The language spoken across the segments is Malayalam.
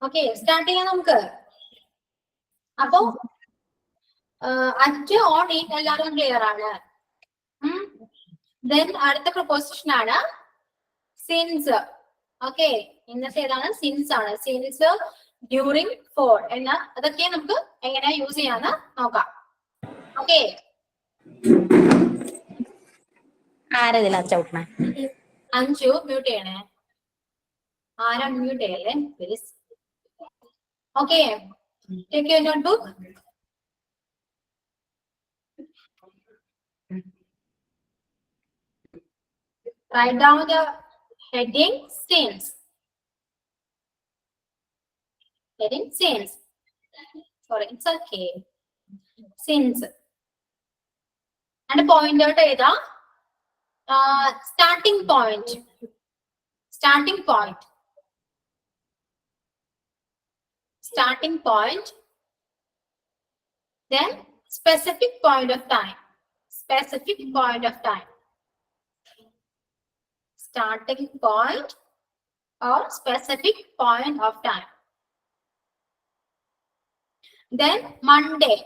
ഓക്കെ, സ്റ്റാർട്ട് ചെയ്യാം നമുക്ക്. അപ്പോ അറ്റ് ഓൺ ഇൻ എല്ലാവരും ക്ലിയർ ആണ്. ദെൻ അടുത്ത പ്രൊപ്പോസിഷൻ ആണ് സിൻസ്. ഓക്കെ, ഇന്നത്തെ ഏതാണ്? സിൻസ് ആണ്. സിൻസ്, ഡ്യൂറിങ്, ഫോർ എന്ന അതൊക്കെ നമുക്ക് എങ്ങനെ യൂസ് ചെയ്യാന്ന് നോക്കാം. ഓക്കെ, ആരതില്ല ചവിട്ടണേ? അഞ്ചു മ്യൂട്ട് ചെയ്യണേ. ആരാ മ്യൂട്ട് ചെയ്യല്ലേ please. Okay, take your notebook. Write down the heading since. Heading since. Sorry, it's okay. Since. And point out either starting point. Starting point. Starting point. Then specific point of time. Specific point of time. Starting point or specific point of time. Then Monday.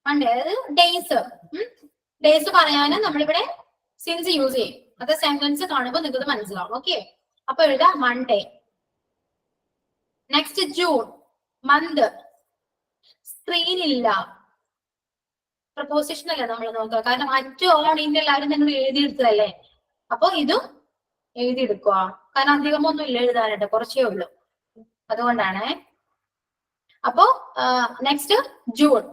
Monday, days. Days പറയാനും നമ്മളിവിടെ സിൻസ് യൂസ് ചെയ്യും. അത് സെന്റൻസ് കാണുമ്പോൾ നിങ്ങൾക്ക് മനസ്സിലാവും. ഓക്കെ, അപ്പൊ എഴുതാം Monday. Next June, month. Screen ഇല്ല, പ്രപ്പോസിഷൻ അല്ല നമ്മൾ നോക്കുക. കാരണം അറ്റ് ഓൺ ഇൻ എല്ലാവരും നിങ്ങൾ എഴുതിയെടുത്തതല്ലേ. അപ്പൊ ഇതും എഴുതിയെടുക്കുക. കാരണം അധികമൊന്നും ഇല്ല എഴുതാനായിട്ട്, കുറച്ചേ ഉള്ളൂ, അതുകൊണ്ടാണ്. അപ്പോ നെക്സ്റ്റ് ജൂൺ,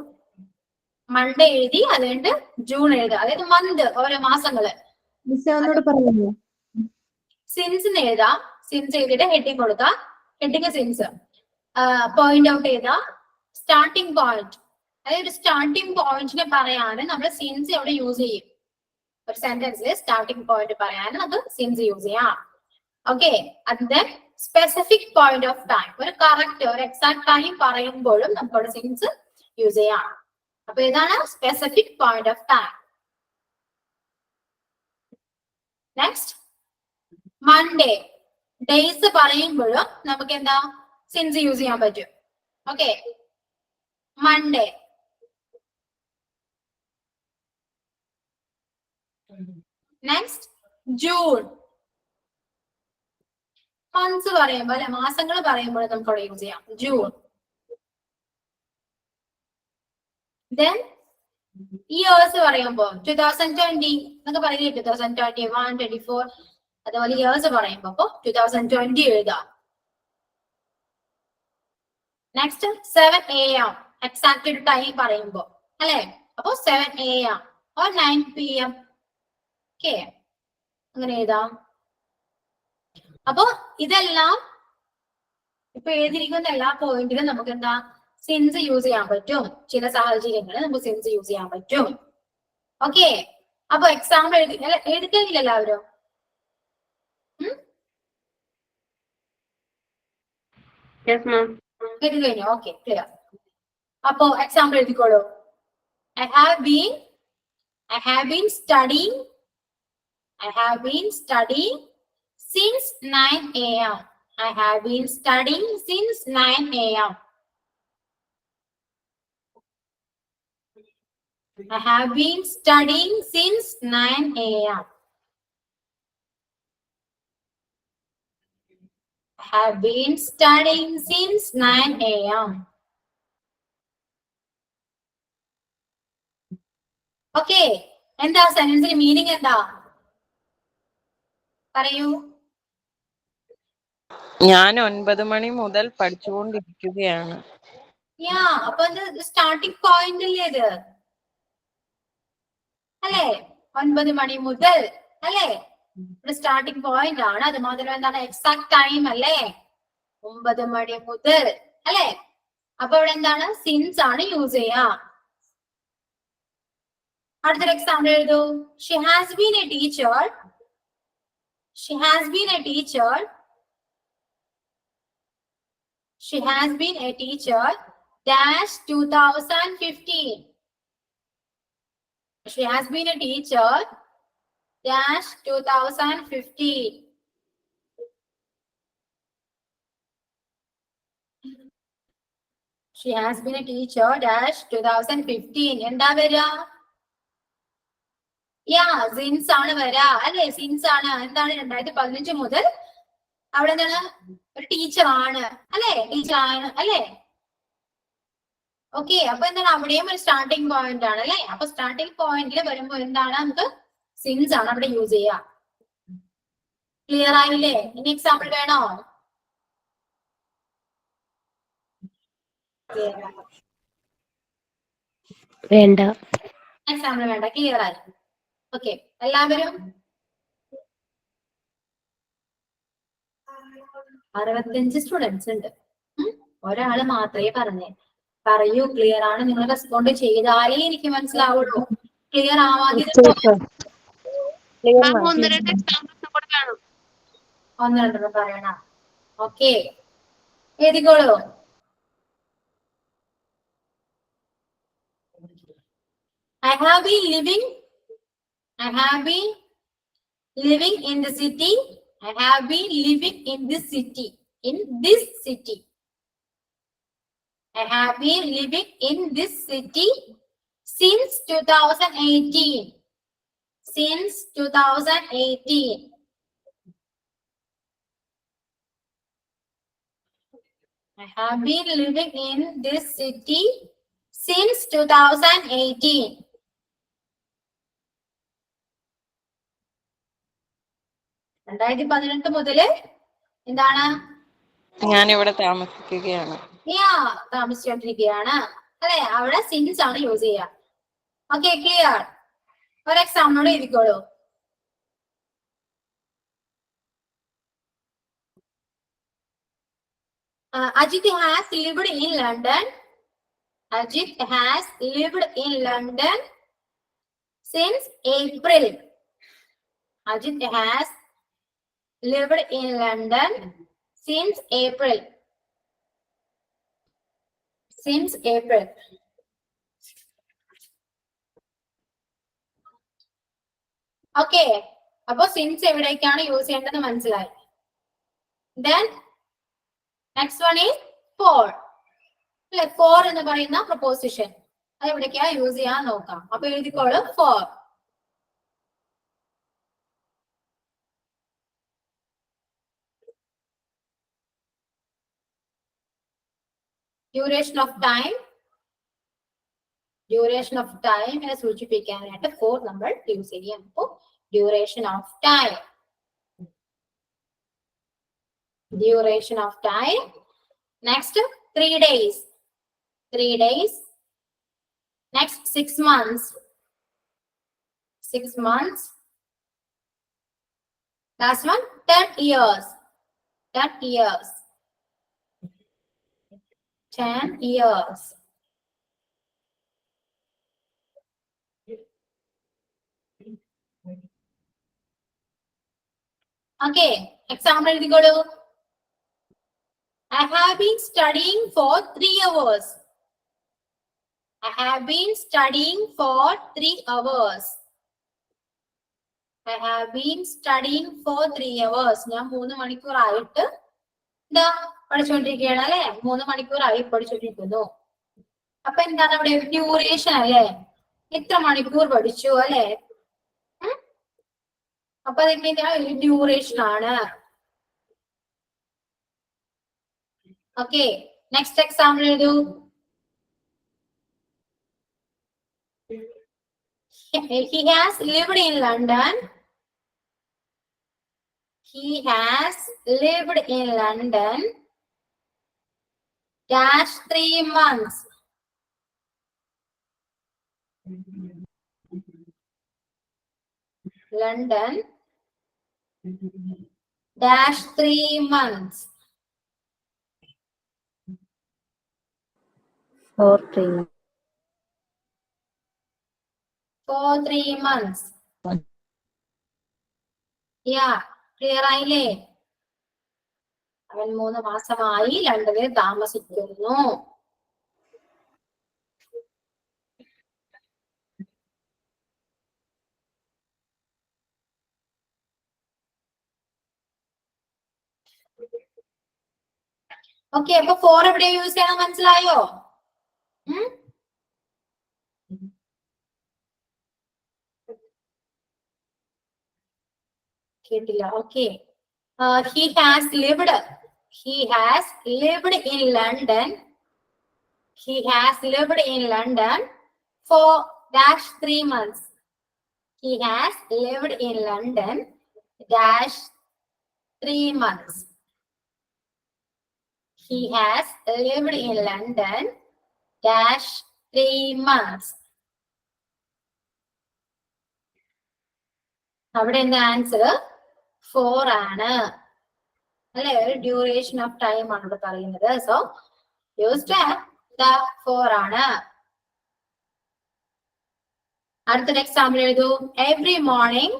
മൺഡേ എഴുതി, അത് കഴിഞ്ഞിട്ട് ജൂൺ എഴുതുക. അതായത് മന്ത്, ഓരോ മാസങ്ങള്. സിൻസ് എഴുതാം. സിൻസ് എഴുതിയിട്ട് ഹെഡിങ് കൊടുക്കുക. Heading since. പോയിന്റ് ഔട്ട് ചെയ്താ സ്റ്റാർട്ടിംഗ് പോയിന്റ്. അതായത് സ്റ്റാർട്ടിംഗ് പോയിന്റിനെ പറയാൻ നമ്മൾ സിൻസ് എവിടെ യൂസ് ചെയ്യും? ഒരു സെന്റൻസിൽ സ്റ്റാർട്ടിംഗ് പോയിന്റ് പറയാൻ അത് സിൻസ് യൂസ് ചെയ്യാം. ഓക്കെ, അതിന്റെ സ്പെസിഫിക് പോയിന്റ് ഓഫ് ടൈം, ഒരു കറക്റ്റ് ഒരു എക്സാക്ട് ടൈം പറയുമ്പോഴും നമുക്കവിടെ സിൻസ് യൂസ് ചെയ്യാം. അപ്പൊ ഇതാണ് specific point of time. Next Monday, days പറയുമ്പോഴും നമുക്ക് എന്താ സിൻസ് യൂസ് ചെയ്യാൻ പറ്റും. Okay, Monday. Next June, months പറയുമ്പോൾ അല്ലെ, മാസങ്ങൾ പറയുമ്പോൾ നമുക്ക് അവിടെ യൂസ് ചെയ്യാം. ജൂൺ. ദെൻ ഇയേഴ്സ് പറയുമ്പോ 2020 എന്നൊക്കെ പറയില്ലേ, 2021, 24, അതുപോലെ ഇയേഴ്സ് പറയുമ്പോ 2020 എഴുതാം. നെക്സ്റ്റ് 7 AM, എക്സാക്ട് ഒരു ടൈം പറയുമ്പോ അല്ലെ, അപ്പൊ 7 AM or 9 PM. ഓക്കെ, അങ്ങനെ എഴുതാം. അപ്പൊ ഇതെല്ലാം ഇപ്പൊ എഴുതിയിരിക്കുന്ന എല്ലാ പോയിന്റിലും നമുക്ക് എന്താ സിൻസ് യൂസ് ചെയ്യാൻ പറ്റും. ചില സാഹചര്യങ്ങളിൽ നമുക്ക് സിൻസ് യൂസ് ചെയ്യാൻ പറ്റും. ഓക്കെ, അപ്പൊ എക്സാമ്പിൾ എഴുതിക്കില്ല എല്ലാവരും? എഴുതി കഴിഞ്ഞു? Okay, clear. അപ്പോ example എഴുതിക്കോളൂ. I have been studying since 9 AM. I have been studying since 9 AM. I have been studying since 9 AM. I have been studying since 9 AM. Okay, എന്താ സെന്റൻസിന് മീനിങ് എന്താ പറയൂ? ഞാൻ 9 മണി മുതൽ പഠിച്ചുകൊണ്ടിരിക്കുകയാണ്. അപ്പൊ ഇത് സ്റ്റാർട്ടിംഗ് പോയിന്റ് അല്ലേ ഇത്, അല്ലേ? 9 മണി മുതൽ അല്ലേ, ഇവിടെ സ്റ്റാർട്ടിംഗ് പോയിന്റ് ആണ്. അത് മാത്രം എന്താണ് എക്സാക്ട് ടൈം അല്ലേ, 9 മണി മുതൽ അല്ലേ. അപ്പൊ ഇവിടെ എന്താണ് സിൻസ് ആണ് യൂസ് ചെയ്യാ. അടുത്തൊരു example എഴുതൂ. She has been a teacher. She has been a teacher. She has been a teacher dash 2015. She has been a teacher dash 2015. She has been a teacher dash 2015. എന്താ വരാ? സിൻസ് ആണ് വരാ അല്ലെ? സിൻസ് ആണ്. എന്താണ് 2015 മുതൽ അവിടെ എന്താണ്? ഒരു ടീച്ചർ ആണ് അല്ലെ? ടീച്ചർ ആണ് അല്ലെ? ഓക്കെ, അപ്പൊ എന്താണ്? അവിടെയും ഒരു സ്റ്റാർട്ടിംഗ് പോയിന്റ് ആണ് അല്ലെ? അപ്പൊ സ്റ്റാർട്ടിംഗ് പോയിന്റിൽ വരുമ്പോ എന്താണ്? നമുക്ക് സിൻസ് ആണ് അവിടെ യൂസ് ചെയ്യാം. ക്ലിയർ ആയില്ലേ? ഇനി എക്സാമ്പിൾ വേണോ? വേണ്ട. എക്സാമ്പിൾ വേണ്ട, ക്ലിയർ ആയി. ഓക്കെ, എല്ലാവരും 65 സ്റ്റുഡൻസ് ഉണ്ട്. ഒരാള് മാത്രമേ പറഞ്ഞേ. പറയൂ, ക്ലിയർ ആണ്. നിങ്ങൾ റെസ്പോണ്ട് ചെയ്താലേ എനിക്ക് മനസ്സിലാവുള്ളൂ. ക്ലിയർ ആവാതെ ഒന്ന് രണ്ടെണ്ണം പറയണം. Okay, എഴുതിക്കോളൂ. I have been living in the city. I have been living in this city. In this city. I have been living in this city since 2018. Since 2018. I have been living in this city since 2018. രണ്ടായിരത്തി 18 മുതല് എന്താണ്? ഞാൻ ഇവിടെ താമസിക്കുകയാണ്. താമസിച്ചോണ്ടിരിക്കുകയാണ് അല്ലെ? അവിടെ സിൻസ് ആണ് യൂസ് ചെയ്യുക. Okay, clear? ഒരു എക്സാമ്പിളോട് എഴുതിക്കോളൂ. Ajit has lived in London. Ajit has lived in London since April. Ajit has lived in London since April. Since April. Okay, അപ്പൊ സിൻസ് എവിടേക്കാണ് യൂസ് ചെയ്യേണ്ടത് മനസ്സിലായി. Then next one is for. അല്ലെ? For എന്ന് പറയുന്ന പ്രൊപ്പോസിഷൻ അത് എവിടേക്കാ യൂസ് ചെയ്യാൻ നോക്കാം. അപ്പൊ എഴുതിക്കോളൂ for. Duration of time. Duration of time നെ സൂചിപ്പിക്കാനായിട്ട് for നമ്മൾ യൂസ് ചെയ്യാം. അപ്പൊ duration of time. Duration of time. Next 3 days. 3 days. Next 6 months. 6 months. Last one 10 years. 10 years. 10 years. Okay, example എഴുതിക്കോളൂ. I have been studying for 3 hours. I have been studying for 3 hours. I have been studying for 3 hours. ഞാൻ 3 മണിക്കൂറായിട്ട് എന്താ പഠിച്ചുകൊണ്ടിരിക്കുകയാണ് അല്ലെ? 3 മണിക്കൂറായി പഠിച്ചുകൊണ്ടിരിക്കുന്നു. അപ്പൊ എന്താണ് അവിടെ ഡ്യൂറേഷൻ അല്ലെ? എത്ര മണിക്കൂർ പഠിച്ചു അല്ലെ? അപ്പൊ അതെങ്ങനെയാണ്? ഡ്യൂറേഷൻ ആണ്. ഓക്കെ, നെക്സ്റ്റ് എക്സാമ്പിൾ എഴുതൂ. He has lived in London. He has lived in London dash 3 months. London dash 3 months. For 3 months. For 3 months. Clear ആയില്ലേ? അവൻ 3 മാസമായി ലണ്ടനിൽ താമസിക്കുന്നു. ഓക്കെ, അപ്പൊ ഫോർ എവിടെ യൂസ് ചെയ്യണം മനസ്സിലായോ? കേട്ടില്ല. Okay. He has lived in London. He has lived in London for dash 3 months. He has lived in London dash 3 months. He has lived in London dash 3 months. അവിടെ എന്താ ആൻസർ 4 ആണ് അല്ലെ? ഒരു ഡ്യൂറേഷൻ ഓഫ് ടൈം ആണ് ഇവിടെ പറയുന്നത്. സോ യൂസ്ഡ് ദ 4 ആണ്. അടുത്തൊരു example എഴുതൂ. Every morning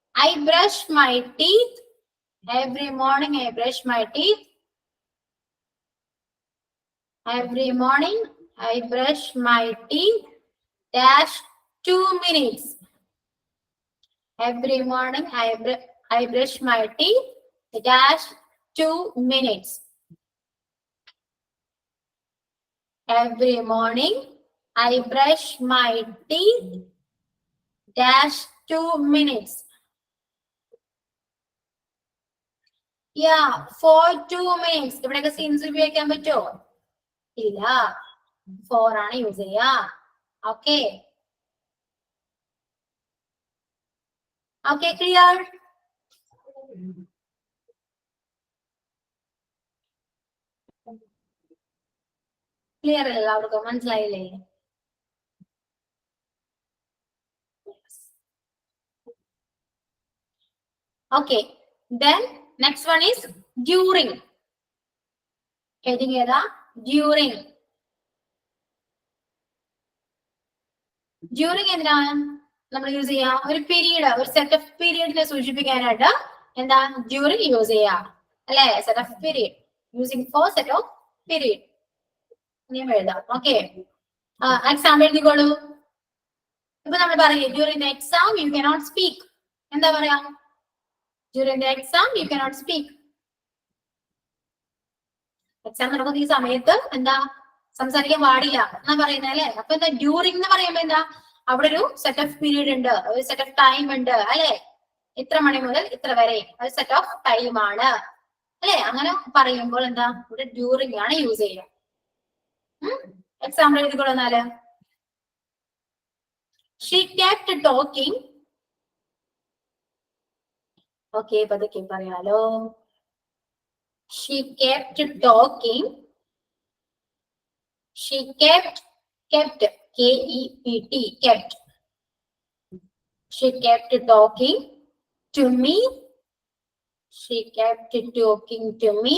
I brush my teeth. Every morning I brush my teeth. Every morning I brush my teeth dash 2 minutes. Every morning I brush my teeth dash 2 minutes. Every morning I brush my teeth dash 2 minutes. Yeah, for 2 minutes. ഇവിടെയൊക്കെ സീൻസ് ഉപയോഗിക്കാൻ പറ്റുമോ? ഇല്ല. 4 ആണ് യൂസ് ചെയ്യാ. ഓക്കെ. Okay, clear? ക്ലിയർ അല്ല എല്ലാവർക്കും? മനസ്സിലായില്ലേ? Okay. Then next one is during. Heading ഏതാ? During. During എന്തിനാണ് നമ്മൾ യൂസ് ചെയ്യാ? ഒരു പീരീഡ്, ഒരു സെറ്റ് ഓഫ് പീരീഡിനെ സൂചിപ്പിക്കാനായിട്ട് എന്താ ഡ്യൂറിങ് യൂസ് ചെയ്യാ അല്ലെ? Set of period, using four set of period. ഇനിയും എഴുതാം. ഓക്കെ. എക്സാമ്പിൾ എഴുതിക്കോളൂ. ഇപ്പൊ നമ്മൾ പറയും during the exam you cannot speak. എന്താ പറയാ? During the exam you cannot speak. Exam നടക്കുന്ന ഈ സമയത്ത് എന്താ സംസാരിക്കാൻ പാടില്ല എന്നാ പറയുന്നത് അല്ലെ? അപ്പൊ എന്താ ഡ്യൂറിങ് എന്ന് പറയുമ്പോ എന്താ അവിടെ ഒരു സെറ്റ് ഓഫ് പീരീഡ് ഉണ്ട്, ഒരു സെറ്റ് ഓഫ് ടൈം ഉണ്ട് അല്ലെ? ഇത്ര മണി മുതൽ ഇത്ര വരെ ഒരു സെറ്റ് ഓഫ് ടൈം ആണ് അല്ലെ? അങ്ങനെ പറയുമ്പോൾ എന്താ ഇവിടെ ഡ്യൂറിങ് ആണ് യൂസ് ചെയ്യുക. Example എഴുതിക്കൊള്ളുന്നാല്. She kept talking. Okay, പതുക്കെ പറയാലോ. She kept talking. She kept K-E-P-T, kept. She kept talking to me. She kept talking to me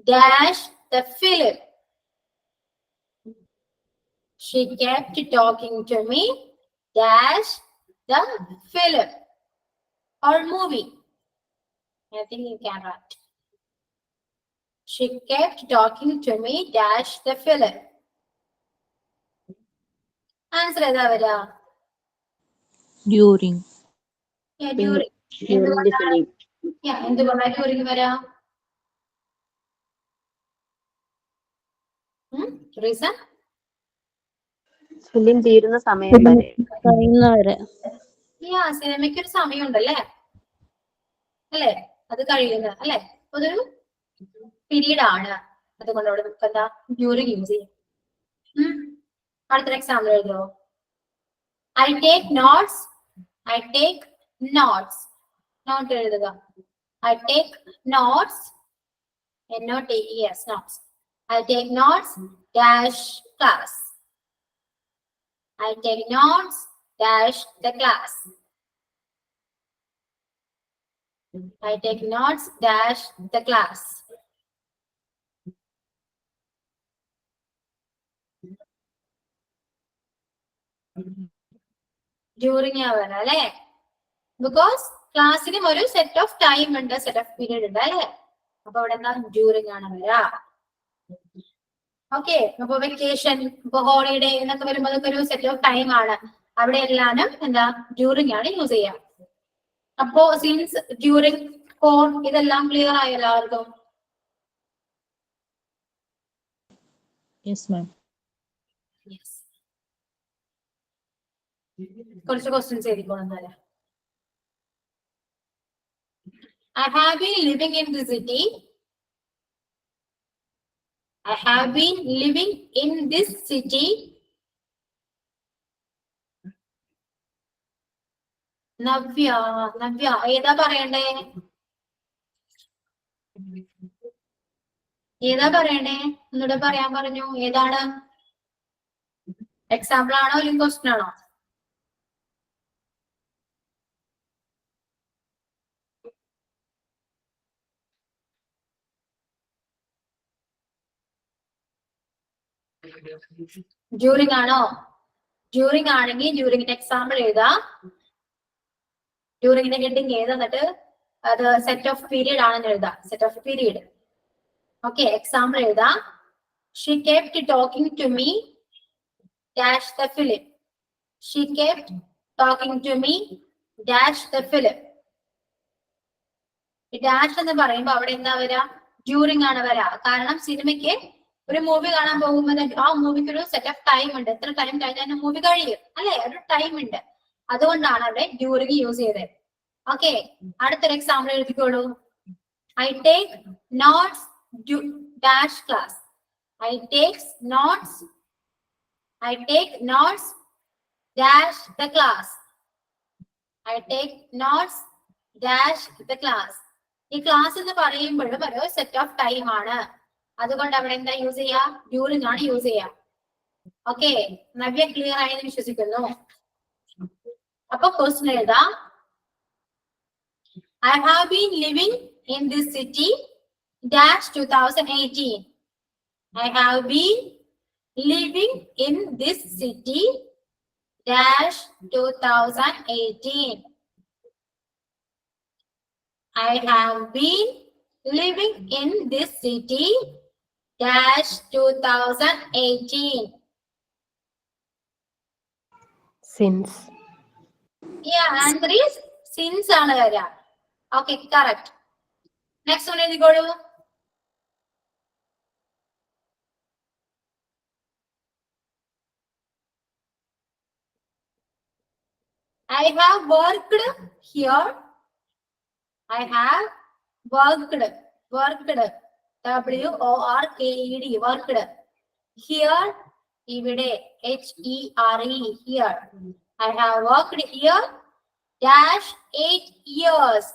dash the film. She kept talking to me dash the film or movie. I think you can write. She kept talking to me dash the film. Answer ഏതാ വരാ? During. Yeah, during. During the film. Yeah, എന്തുകൊണ്ടാ during വരാ? Reason? ഫിലിം തീരുന്ന സമയം വരെ. Yeah, സിനിമയ്ക്ക് ഒരു സമയമുണ്ടല്ലേ അല്ലെ? അത് കഴിയുന്നത് അല്ലെ? അതൊരു പീരീഡ് ആണ്. അതുകൊണ്ട് അവിടെ നമുക്ക് എന്താ ഡ്യൂറിങ് യൂസ് ചെയ്യും. അടുത്തൊരു എക്സാമ്പിൾ എഴുതോ. I take notes. I take notes. Note എഴുതുക. I take notes. N-O-T-E-S, notes. I take notes dash class. I take notes dash the class. I take notes dash the class. During ആവണം അല്ലെ? ബിക്കോസ് ക്ലാസ്സിനും ഒരു സെറ്റ് ഓഫ് ടൈം ഉണ്ട്, സെറ്റ് ഓഫ് പീരീഡ് ഉണ്ട് അല്ലെ? അപ്പൊ അവിടെ എന്താ ഡ്യൂറിങ് ആണ് വരാ. ഓക്കെ. അപ്പൊ വെക്കേഷൻ, ഇപ്പൊ ഹോളിഡേ എന്നൊക്കെ വരുമ്പോൾ അതൊക്കെ ഒരു സെറ്റ് ഓഫ് ടൈം ആണ്. അവിടെ എല്ലാനും എന്താ ഡ്യൂറിങ് ആണ് യൂസ് ചെയ്യാം. അപ്പോ സിൻസ്, ഡ്യൂറിങ്, ഫോർ ഇതെല്ലാം ക്ലിയർ ആയോ എല്ലാവർക്കും? Yes, ma'am. കുറച്ച് questions എഴുതിക്കോളാം. I have been living in the city. I have been living in this city. Navya ഏതാ പറയണ്ടേ? ഒന്നുകൂടെ പറയാൻ പറഞ്ഞു. ഏതാണ്? എക്സാമ്പിൾ ആണോ അല്ലെങ്കിൽ ക്വസ്റ്റ്യൻ ആണോ? ഡ്യൂറിംഗ് ആണോ? ഡ്യൂറിംഗ് ആണെങ്കിൽ ഡ്യൂറിംഗിന്റെ എക്സാമ്പിൾ എഴുതാം. ഡ്യൂറിംഗിന്റെ ഹെഡിങ് ഏതാ, എന്നിട്ട് അത് സെറ്റ് ഓഫ് പീരീഡ് ആണെന്ന് എഴുതാം. Set of period. Okay, example എഴുതാം. She kept talking to me dash the film. She kept talking to me dash the film. Dash എന്ന് പറയുമ്പോ അവിടെ എന്താ വരാ? ഡ്യൂറിംഗ് ആണ് വരാ. കാരണം സിനിമയ്ക്ക് ഒരു മൂവി കാണാൻ പോകുമ്പോൾ ആ മൂവിക്ക് ഒരു സെറ്റ് ഓഫ് ടൈം ഉണ്ട്. എത്ര ടൈം കഴിഞ്ഞാൽ മൂവി കഴിയും അല്ലെ? ഒരു ടൈം ഉണ്ട്. അതുകൊണ്ടാണ് അവിടെ ഡ്യൂറിംഗ് യൂസ് ചെയ്തത്. ഓക്കെ, അടുത്തൊരു example എഴുതിക്കോളൂ. I take notes dash class. I take notes dash the class. I take notes dash the class. ഈ ക്ലാസ് എന്ന് പറയുമ്പോഴും ഒരു സെറ്റ് ഓഫ് ടൈം ആണ്. അതുകൊണ്ട് അവിടെ എന്താ യൂസ് ചെയ്യാ? ഡ്യൂറിംഗ് ആണ് യൂസ് ചെയ്യാ. ഓക്കെ, നവ്യ ക്ലിയർ ആയെന്ന് വിശ്വസിക്കുന്നു. അപ്പൊ ക്വസ്റ്റ്യൻ എഴുതാം. I have been living in this city dash 2018. I have been living in this city dash 2018. I have been living in this city dash 2018. Since. Yeah, answer is since ആണ് വരാ. Okay, correct. Next one എഴുതിക്കോളൂ. I have worked here. I have worked. WORKED. Worked. Here. ഇവിടെ HERE. Here. I have worked here dash 8 years.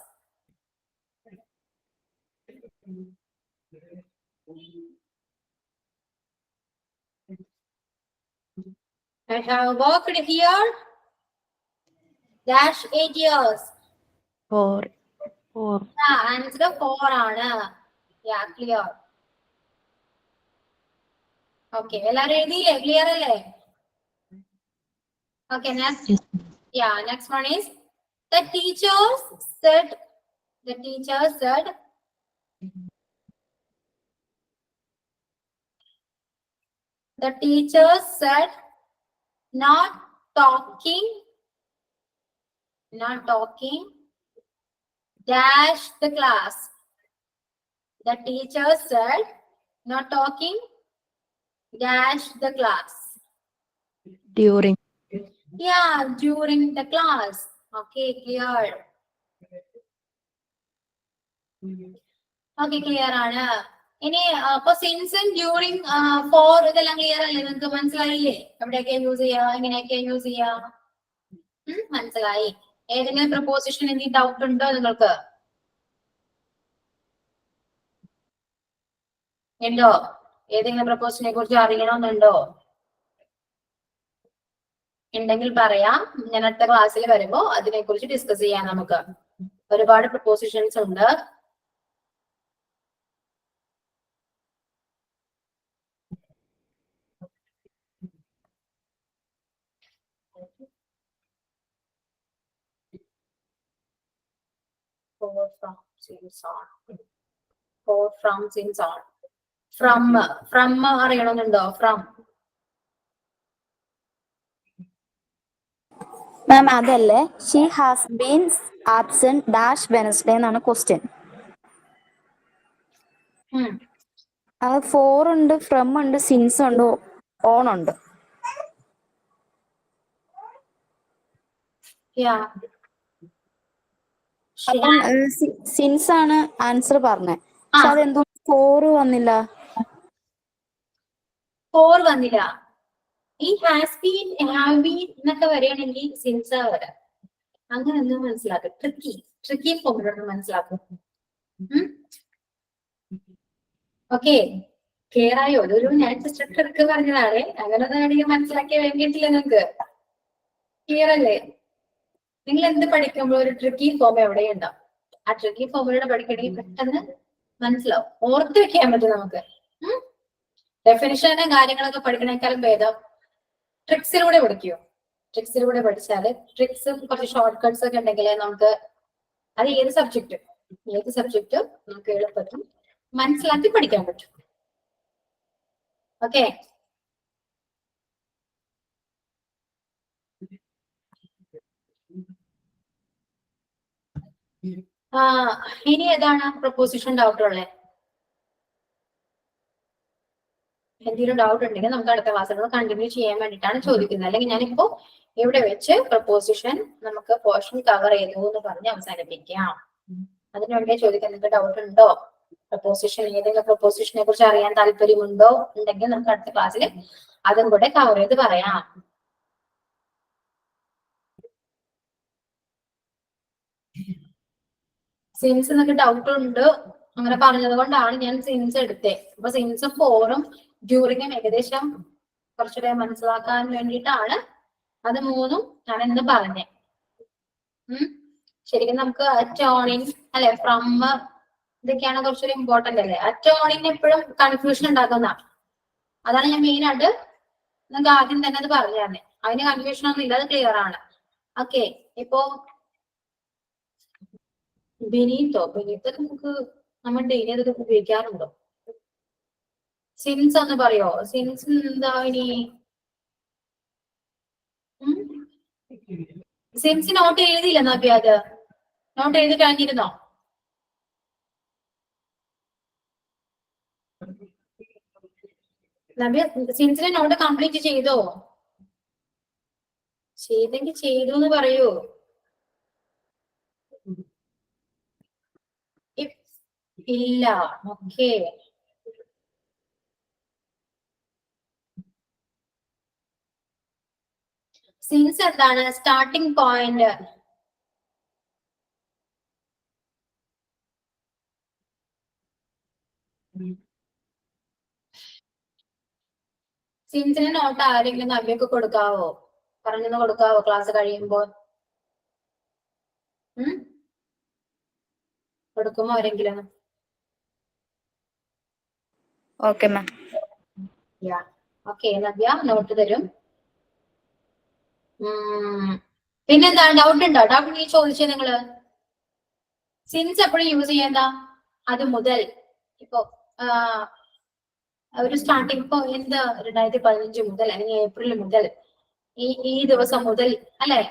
I have worked here dash 8 years. 4. Answer 4 ആണ്. Yeah, clear. Okay, എല്ലാരും എഴുതിയില്ലേ? Clear അല്ലേ? Okay, next. Yeah, next one is the teacher said not talking dash the class. The teacher said not talking dash the class. During. Yeah, during the class. Okay, clear. Okay, clear ആണ്. ഇനി അപ്പൊ സിൻസ് ഡ്യൂറിങ് ഫോർ ഇതെല്ലാം ക്ലിയർ അല്ലേ? നിങ്ങൾക്ക് മനസ്സിലായില്ലേ? എവിടെയൊക്കെ യൂസ് ചെയ്യാ, എങ്ങനെയൊക്കെ യൂസ് ചെയ്യാ? മനസ്സിലായി. ഏതെങ്കിലും പ്രപ്പോസിഷൻ എന്തെങ്കിലും ഡൗട്ട് ഉണ്ടോ നിങ്ങൾക്ക്? ഉണ്ടോ? ഏതെങ്കിലും പ്രപ്പോസിഷനെ കുറിച്ച് അറിയണമെന്നുണ്ടോ? ഉണ്ടെങ്കിൽ പറയാം. ഞാൻ അടുത്ത ക്ലാസ്സിൽ വരുമ്പോ അതിനെ കുറിച്ച് ഡിസ്കസ് ചെയ്യാം. നമുക്ക് ഒരുപാട് പ്രപ്പോസിഷൻസ് ഉണ്ട്. ഫ്രം അറിയണമെന്നുണ്ടോ? ഫ്രം മാം അതല്ലേ, she has been absent dash Wednesday എന്നാണ് ക്വസ്റ്റ്യൻ. അത് 4 ഉണ്ട്, ഫ്രം ഉണ്ട്, സിൻസ് ഉണ്ട്, ഓൺ ഉണ്ട്. അപ്പം സിൻസ് ആണ് ആൻസർ പറഞ്ഞത്. പക്ഷെ അതെന്തോ 4 വന്നില്ല. 4 വന്നില്ല. ഈ ഹാസ് ബീൻ, ഹാവ് ബീൻ എന്നൊക്കെ വരികയാണെങ്കിൽ സിൻസ് വരാം. അങ്ങനെ ഒന്നും മനസ്സിലാക്കും. ട്രിക്കി ഫോമിലൊന്ന് മനസ്സിലാക്കും. ഓക്കെ, ക്ലിയർ ആയോ? ഒരു ഞാൻ ജസ്റ്റ് ട്രിക്ക് പറഞ്ഞതാണ്. അങ്ങനെ ഒന്നും വേണമെങ്കിൽ മനസ്സിലാക്കിയ വേണ്ടിയിട്ടില്ല നിങ്ങൾക്ക്. ക്ലിയർ അല്ലേ? നിങ്ങൾ എന്ത് പഠിക്കുമ്പോൾ ഒരു ട്രിക്കി ഫോം എവിടെയുണ്ടാവും. ആ ട്രിക്കി ഫോമിലൂടെ പഠിക്കണമെങ്കിൽ പെട്ടെന്ന് മനസ്സിലാവും, ഓർത്ത് വെക്കാൻ പറ്റും നമുക്ക്. ഡെഫിനിഷനും കാര്യങ്ങളൊക്കെ പഠിക്കണേക്കാളും ഭേദം ട്രിക്സിലൂടെ പഠിക്കൂ. ട്രിക്സിലൂടെ പഠിച്ചാല് ട്രിക്സും കുറച്ച് ഷോർട്ട് കട്ട്സ് ഒക്കെ ഉണ്ടെങ്കിൽ നമുക്ക് അത് ഏത് സബ്ജക്റ്റും നമുക്ക് എളുപ്പത്തിൽ മനസ്സിലാക്കി പഠിക്കാൻ പറ്റും. ഓക്കെ, ഇനി ഏതാണ് പ്രൊപ്പോസിഷൻ ഡൗട്ട് ഉള്ളത്? എന്തെങ്കിലും ഡൗട്ട് ഉണ്ടെങ്കിൽ നമുക്ക് അടുത്ത ക്ലാസ്സിൽ കണ്ടിന്യൂ ചെയ്യാൻ വേണ്ടിയിട്ടാണ് ചോദിക്കുന്നത്. അല്ലെങ്കിൽ ഞാനിപ്പോ ഇവിടെ വെച്ച് പ്രൊപ്പോസിഷൻ നമുക്ക് പോർഷൻ കവർ ചെയ്തു എന്ന് പറഞ്ഞ് അവസാനിപ്പിക്കാം. അതിനുവേണ്ടി ചോദിക്കാൻ നിങ്ങൾക്ക് ഡൗട്ട് ഉണ്ടോ? പ്രൊപ്പോസിഷൻ, ഏതെങ്കിലും പ്രൊപ്പോസിഷനെ കുറിച്ച് അറിയാൻ താല്പര്യമുണ്ടോ? ഉണ്ടെങ്കിൽ നമുക്ക് അടുത്ത ക്ലാസ്സിൽ അതും കൂടെ കവർ ചെയ്ത് പറയാം. സിൻസ് എന്നൊക്കെ ഡൗട്ട് ഉണ്ട് അങ്ങനെ പറഞ്ഞത് കൊണ്ടാണ് ഞാൻ സിൻസ് എടുത്തത്. അപ്പൊ സിൻസും 4ഉം ഡ്യൂറിങ്ങും ഏകദേശം കുറച്ചുകൂടെ മനസ്സിലാക്കാൻ വേണ്ടിയിട്ടാണ് അത് 3ഉം ഞാൻ എന്ന് പറഞ്ഞേ. ശരിക്കും നമുക്ക് അറ്റോണിങ് അല്ലെ, ഫ്രം, ഇതൊക്കെയാണ് കുറച്ചൊരു ഇമ്പോർട്ടന്റ് അല്ലേ. അറ്റോണിങ് എപ്പോഴും കൺഫ്യൂഷൻ ഉണ്ടാക്കുന്ന, അതാണ് ഞാൻ മെയിൻ ആയിട്ട് നിങ്ങൾക്ക് ആദ്യം തന്നെ അത് പറഞ്ഞു തന്നെ. അതിന് കൺഫ്യൂഷൻ ഒന്നും ഇല്ല, അത് ക്ലിയർ ആണ്. ഓക്കെ, ഇപ്പോ ബെനീത്തോ, ബെനീത്തൊക്കെ നമുക്ക് നമ്മൾ ഡെയിലി അതൊക്കെ ഉപയോഗിക്കാറുണ്ടോ? സിൻസ് ഒന്ന് പറയോ? സിൻസ് എന്താ ഇനി? സിൻസ് നോട്ട് എഴുതിയില്ല നബി? അത് നോട്ട് എഴുതി കഴിഞ്ഞിരുന്നോ? നബി സിൻസിനെ നോട്ട് കംപ്ലീറ്റ് ചെയ്തോ? ചെയ്തെങ്കിൽ ചെയ്തു എന്ന് പറയൂ. ഇല്ല. ഓക്കെ, സിൻസ് എന്താണ്? Starting point. സിൻസിന് നോട്ട് ആരെങ്കിലും നബിയൊക്കെ കൊടുക്കാവോ? പറഞ്ഞൊന്ന് കൊടുക്കാവോ ക്ലാസ് കഴിയുമ്പോൾ? കൊടുക്കുമോ ആരെങ്കിലും? Okay ma'am. Okay, Navya note തരും. പിന്നെന്താ ഡൗട്ട് ഉണ്ടോ? ഡൗട്ട് നീ ചോദിച്ചേ നിങ്ങള്. സിൻസ് എപ്പോഴും യൂസ് ചെയ്യേണ്ട അത് മുതൽ. ഇപ്പൊ ഒരു സ്റ്റാർട്ടിങ്, ഇപ്പൊ എന്താ 2015 മുതൽ അല്ലെങ്കിൽ ഏപ്രിൽ മുതൽ, ഈ ദിവസം മുതൽ അല്ലെ.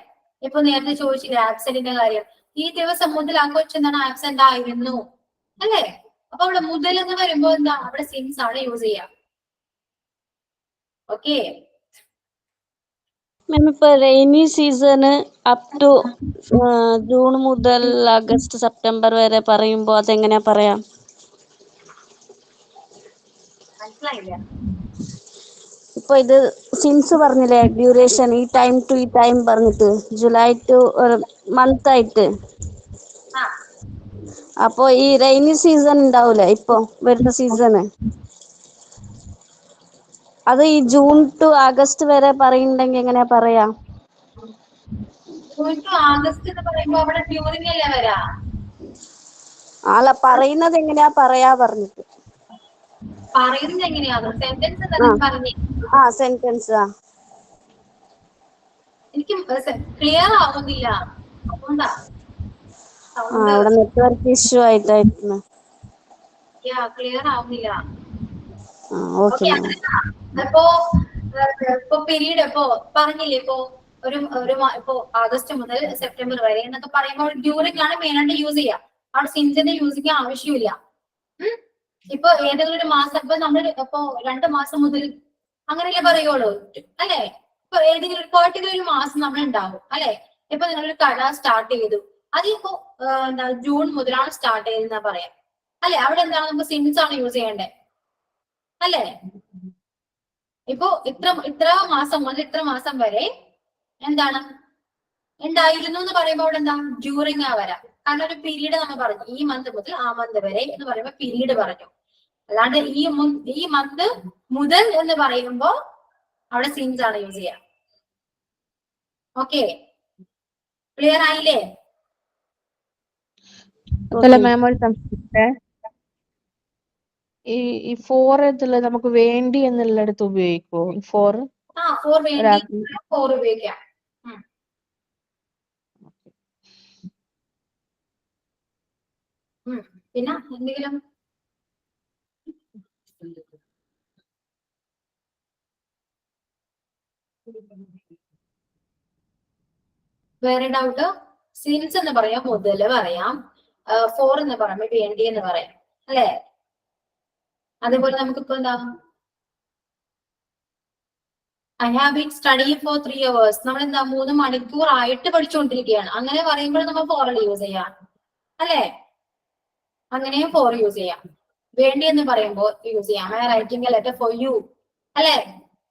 ഇപ്പൊ നേരത്തെ ചോദിച്ചില്ലേ ആബ്സെന്റിന്റെ കാര്യം. ഈ ദിവസം മുതൽ ആ കൊച്ചെന്താണ് ആബ്സെന്റ് ആയിരുന്നു അല്ലെ. അപ്പൊ അവിടെ മുതൽ എന്ന് വരുമ്പോ എന്താ, അവിടെ സിൻസ് ആണ് യൂസ് ചെയ്യാം. ഓക്കെ, മാം ഇപ്പൊ rainy season up to June മുതൽ ആഗസ്റ്റ് സെപ്റ്റംബർ വരെ പറയുമ്പോ അതെങ്ങനെയാ പറയാം? മനസ്സിലായില്ല? ഇപ്പൊ ഇത് സിൻസ് പറഞ്ഞില്ലേ, ഡ്യൂറേഷൻ ഈ ടൈം ടു ഈ ടൈം പറഞ്ഞിട്ട്, ജൂലൈ ടു മന്ത് ആയിട്ട്. അപ്പൊ ഈ റെയിനി സീസൺ ഉണ്ടാവൂലേ ഇപ്പൊ വരുന്ന സീസണ്, അത് ഈ ജൂൺ ടു ആഗസ്റ്റ് വരെ പറയുന്നുണ്ടെങ്കിൽ എങ്ങനെയാ പറയാ? ജൂൺ ടു ആഗസ്റ്റ് എന്ന് പറയുമ്പോ അവിടെ ഡ്യൂറിംഗ് അല്ലേ വരാ? അല്ല, പറയുന്നത് എങ്ങനെയാ പറയാ പറഞ്ഞിട്ട്. പറയുന്നത് എങ്ങനെയാണോ? സെന്റൻസ് പറഞ്ഞു. സെന്റൻസ്. എനിക്ക് ക്ലിയർ ആവുന്നില്ല, അതുകൊണ്ടാ. അവിടെ നെറ്റ്വർക്ക് ഇഷ്യൂ ആയിട്ടായിരുന്നു. ക്ലിയർ ആവുന്നില്ല. ഓക്കെ. ഇപ്പൊ പീരീഡ് ഇപ്പൊ പറഞ്ഞില്ലേ, ഇപ്പൊ ഇപ്പൊ ആഗസ്റ്റ് മുതൽ സെപ്റ്റംബർ വരെ എന്നൊക്കെ പറയുമ്പോൾ ഡ്യൂറിംഗ് ആണ് മെയിൻ ആയിട്ട് യൂസ് ചെയ്യാം. അവിടെ സിൻസിന്റെ യൂസ് ചെയ്യാൻ ആവശ്യമില്ല. ഇപ്പൊ ഏതെങ്കിലും ഒരു മാസം, ഇപ്പൊ നമ്മൾ ഇപ്പൊ 2 മാസം മുതൽ അങ്ങനെയല്ലേ പറയുള്ളൂ അല്ലെ. ഇപ്പൊ ഏതെങ്കിലും ഒരു പെർട്ടിക്കുലർ ഒരു മാസം നമ്മൾ ഉണ്ടാവും അല്ലെ. ഇപ്പൊ നിങ്ങളൊരു കട സ്റ്റാർട്ട് ചെയ്തു, അതിപ്പോ എന്താ ജൂൺ മുതലാണ് സ്റ്റാർട്ട് ചെയ്തെന്നാ പറയാം അല്ലെ. അവിടെ എന്താണ് നമുക്ക് സിൻസ് ആണ് യൂസ് ചെയ്യേണ്ടത് അല്ലേ. ഇപ്പൊ ഇത്ര മാസം മുതൽ ഇത്ര മാസം വരെ എന്താണ് ഉണ്ടായിരുന്നു എന്ന് പറയുമ്പോൾ അവിടെ എന്താ ഡ്യൂറിങ് ആ വരാം. കാരണം ഒരു പീരീഡ് നമ്മൾ പറഞ്ഞു, ഈ മന്ത് മുതൽ ആ മന്ത് വരെ എന്ന് പറയുമ്പോൾ പീരീഡ് പറഞ്ഞു. അല്ലാണ്ട് ഈ മന്ത് മുതൽ എന്ന് പറയുമ്പോ അവിടെ സിൻസ് ആണ് യൂസ് ചെയ്യാം. ഓക്കെ, ക്ലിയർ ആയില്ലേ? അതല്ല മാം, ഒരു സംശയം. ഈ ഫോർ എന്നുള്ളത് നമുക്ക് വേണ്ടി എന്നുള്ളിടത്ത് ഉപയോഗിക്കുമോ? ഫോർ ഫോർ വേണ്ടി ഫോർ ഉപയോഗിക്കാം. പിന്നെ എന്തെങ്കിലും വേറെ ഡൗട്ട്? സിൻസ് എന്ന് പറയാം, മുതല് പറയാം, ഫോർ എന്ന് പറയുമ്പോ വേണ്ടി എന്ന് പറയാം അല്ലെ. അതേപോലെ നമുക്കിപ്പോ എന്താ I have been studying for 3 hours. നമ്മൾ എന്താ 3 മണിക്കൂർ ആയിട്ട് പഠിച്ചുകൊണ്ടിരിക്കുകയാണ്. അങ്ങനെ പറയുമ്പോൾ നമ്മൾ ഫോർ യൂസ് ചെയ്യാം അല്ലെ. അങ്ങനെയും ഫോർ യൂസ് ചെയ്യാം. വേണ്ടി എന്ന് പറയുമ്പോൾ യൂസ് ചെയ്യാം. I writing A letter for you അല്ലെ.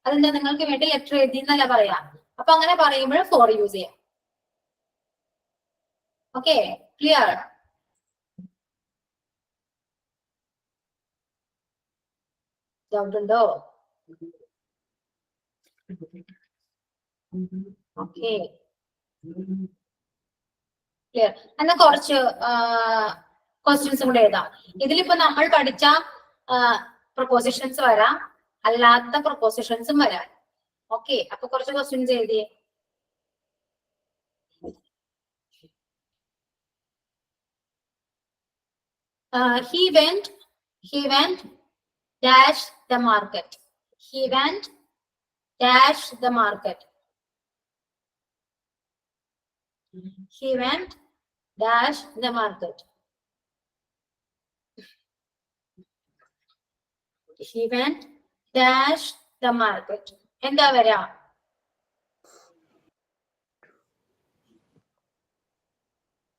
അതെന്താ നിങ്ങൾക്ക് വേണ്ടി ലെറ്റർ എഴുതി എന്നല്ല പറയാം. അപ്പൊ അങ്ങനെ പറയുമ്പോൾ ഫോർ യൂസ് ചെയ്യാം. Okay, clear? ഡൗട്ട് ഉണ്ടോ? Okay, clear. എന്നാ കുറച്ച് ക്വസ്റ്റ്യൻസും കൂടെ എഴുതാം. ഇതിലിപ്പോ നമ്മൾ പഠിച്ച പ്രൊപ്പോസിഷൻസ് വരാം, അല്ലാത്ത പ്രൊപ്പോസിഷൻസും വരാം. ഓക്കെ, അപ്പൊ കുറച്ച് questions എഴുതിയേ. He went dash the market. He went dash the market. He went dash the market. He went dash the market. എന്താ വരാ?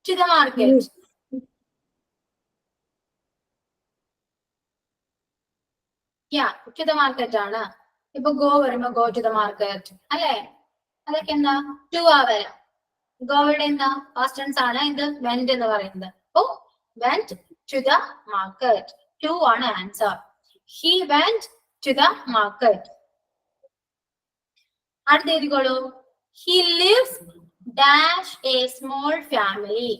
To the market. Yeah, to the market ആണ്. ഇപ്പൊ ഗോ വരുമ്പോ ഗോ ടു ദ മാർക്കറ്റ് അല്ലെ. അതൊക്കെ എന്താ ടു ആ വരാം. ഗോയുടെ എന്താ പാസ്റ്റ് ടെൻസ് ആണ്, ഇത് വെന്റ് എന്ന് പറയുന്നത്. ഓ, went to the market. To ആണ് answer. He went to the market. അടുത്ത എഴുതിക്കോളൂ. He lives dash a small family.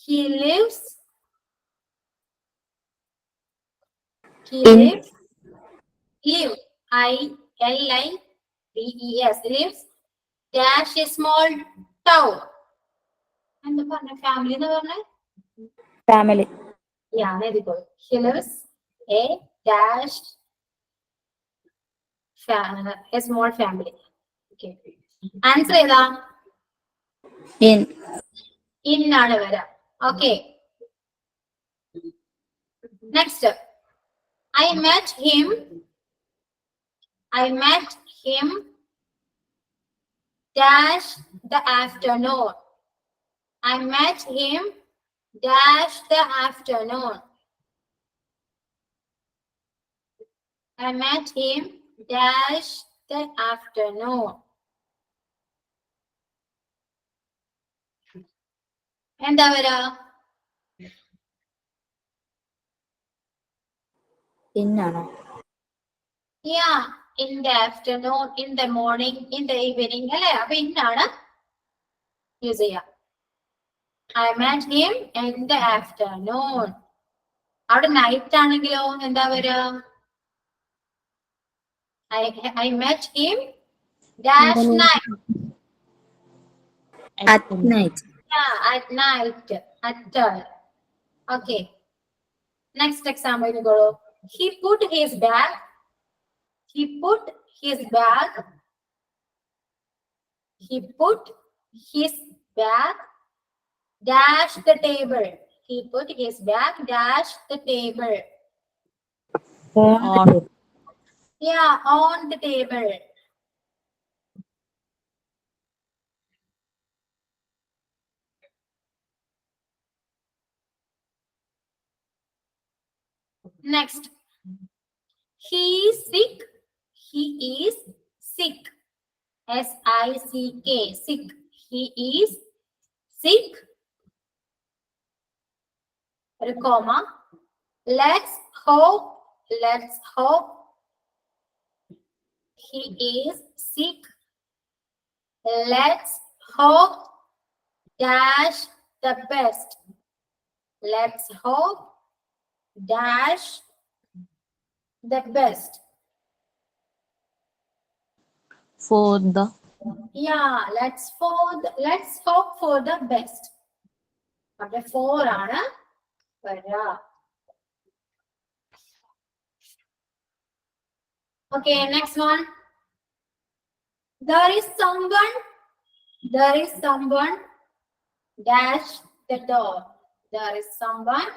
He lives live I-L-I-V-E-S lives dash a small town. എന്താ പറഞ്ഞ ഫാമിലി എന്ന് പറഞ്ഞ family. He lives a dash a small family. Okay. Answer ഏതാ? ഇൻ ആണ് വരാം. Okay, next. I met him dash the afternoon. I met him dash the afternoon. I met him dash the afternoon. എന്താ വരാ? ഇന്നാണോ? Yeah, in the afternoon, in the morning, in the evening അല്ലെ. അപ്പൊ ഇന്നാണ് യൂസ് ചെയ്യാം. I met him in the afternoon. അവിടെ നൈറ്റ് ആണെങ്കിലോ എന്താ വരാ? I met him dash night. At night. Yeah, at night. Okay. Next example, go. He put his bag dash the table. He put his bag dash the table. On. Yeah, on the table. Next, he is sick. He is sick. S-I-C-K. Sick. He is sick. ഒരു comma. Let's hope. Let's hope he is sick. Let's hope dash the best. Let's hope dash the best. For the. Yeah, let's hope for the best. അവിടെ 4 ആണ് വരിക. Okay, next one. There is someone dash the door. There is someone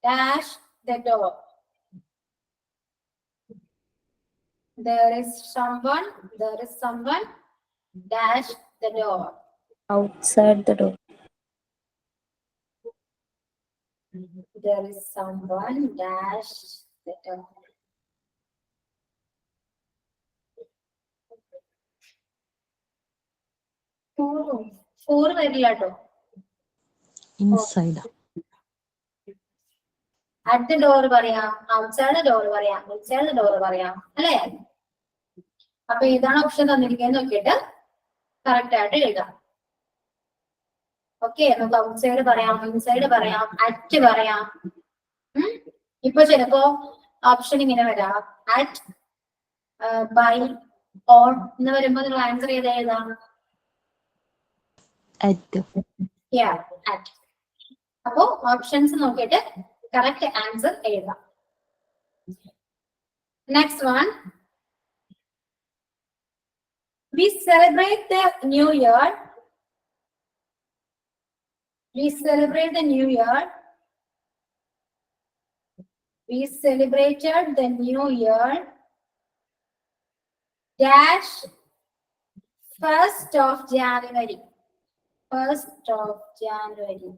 dash the door. There is someone dash the door. outside the door. There is someone dash the door. Four വരില്ല കേട്ടോ. Inside. At the door പറയാം, outside the door പറയാം, inside the door പറയാം, അല്ലേ? അപ്പൊ ഏതാണ് ഓപ്ഷൻ തന്നിരിക്കുന്നത് നോക്കിയിട്ട് കറക്റ്റ് ആയിട്ട് എഴുതാം. ഓക്കെ, നമുക്ക് ഔട്ട്സൈഡ് പറയാം, ഇൻസൈഡ് പറയാം, അറ്റ് പറയാം. ഇപ്പൊ ചിലപ്പോ ഓപ്ഷൻ ഇങ്ങനെ വരാം, അറ്റ്, ബൈ, ഓൺ എന്ന് വരുമ്പോ നിങ്ങൾ ആൻസർ ചെയ്ത് എഴുതാം. At. Yeah, at. അപ്പോ ഓപ്ഷൻസ് നോക്കിയിട്ട് കറക്റ്റ് ആൻസർ എഴുതാം. Next one. We celebrate the new year. We celebrate the new year. We celebrated the new year. Dash 1st of January. 1st of January.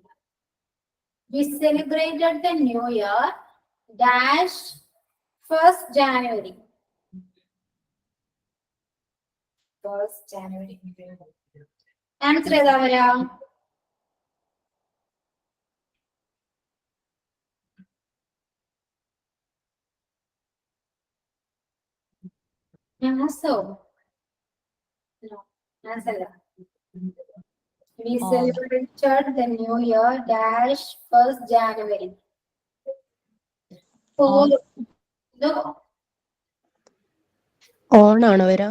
We celebrated the new year. Dash 1st January. 1st January. Answer ഏതാ വരാ? So, no, answer that. We celebrated the new year dash 1st January. For no, on ആണോ വരാ?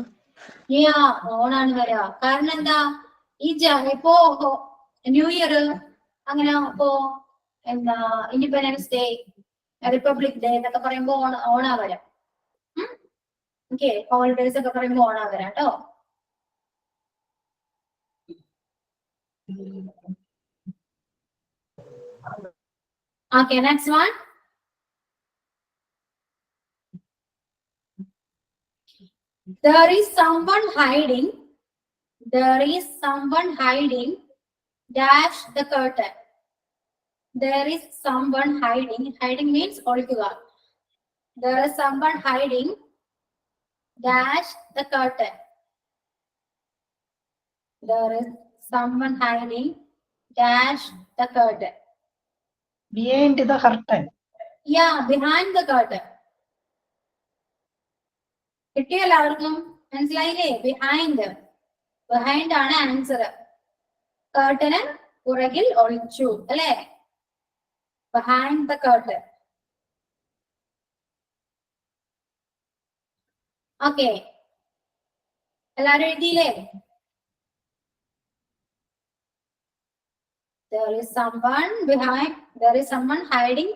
yeah, ഓണാണ് വരാ. കാരണം എന്താ, ഈ ഇപ്പോ ന്യൂ ഇയർ അങ്ങനെ ഇപ്പോ എന്താ ഇൻഡിപെൻഡൻസ് ഡേ, റിപ്പബ്ലിക് ഡേ എന്നൊക്കെ പറയുമ്പോ ഓണാ വരാം. ഓക്കെ, ഹോളിഡേസ് ഒക്കെ പറയുമ്പോ ഓണാ വരാം കേട്ടോ. Okay, next one. There is someone hiding. There is someone hiding. Dash the curtain. There is someone hiding. Hiding means ഒളിക്കുക. There is someone hiding. Dash the curtain. There is someone hiding. Dash the curtain. Behind the curtain. Yeah, behind the curtain. കിട്ടിയോ എല്ലാവർക്കും? മനസ്സിലായില്ലേ? ബിഹൈൻഡ് ആണ് ആൻസർ. കേർട്ടന് പുറകിൽ ഒളിച്ചു, അല്ലേ? Behind the curtain. ഓക്കെ, എല്ലാരും എഴുതിയില്ലേ? There is someone hiding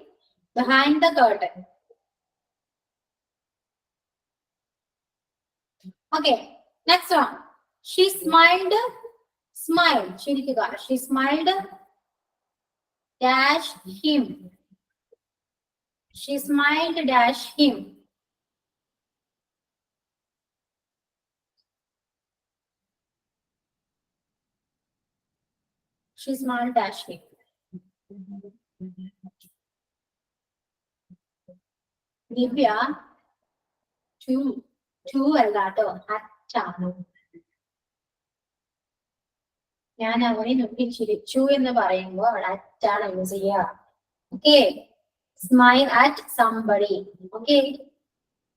behind the curtain. Okay, next one. She smiled. ശരിക്കുക. She smiled dash him. She smiled dash him. She smiled dash him. Divya to അല്ല കേട്ടോ, അറ്റാണ്. ഞാൻ അവനെ നോക്കി ചിരിച്ചു എന്ന് പറയുമ്പോൾ അവിടെ അറ്റാണ് യൂസ് ചെയ്യുക. Okay, smile at somebody. Okay,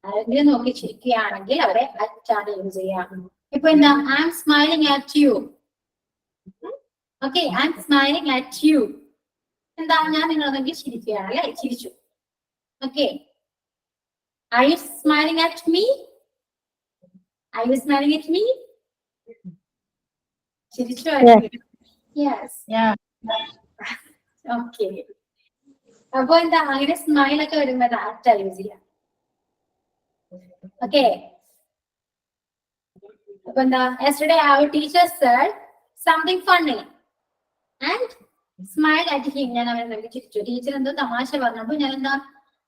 ആരെങ്കിലും നോക്കി ചിരിക്കുകയാണെങ്കിൽ അവരെ അറ്റാണ് യൂസ് ചെയ്യുക. ഇപ്പൊ എന്താ, I am smiling at you. Okay, I am smiling at you. എന്താ, ഞാൻ നിങ്ങളെ നോക്കി ചിരിക്കുകയാണ് അല്ലെ, ചിരിച്ചു. Okay, are you smiling at me? Are you smiling at me? ചിരിച്ചു. യെസ്. Yeah. ഓക്കെ, അപ്പൊ എന്താ, അങ്ങനെ സ്മൈൽ ഒക്കെ വരുമ്പോ അറ്റാ യൂസ് ചെയ്യാം. ഓക്കെ, അപ്പൊ എന്താ, yesterday our teacher said something funny and smiled at him. ഞാൻ അവനെ നോക്കി ചിരിച്ചു. ടീച്ചർ എന്തോ തമാശ പറഞ്ഞപ്പോ ഞാൻ എന്താ,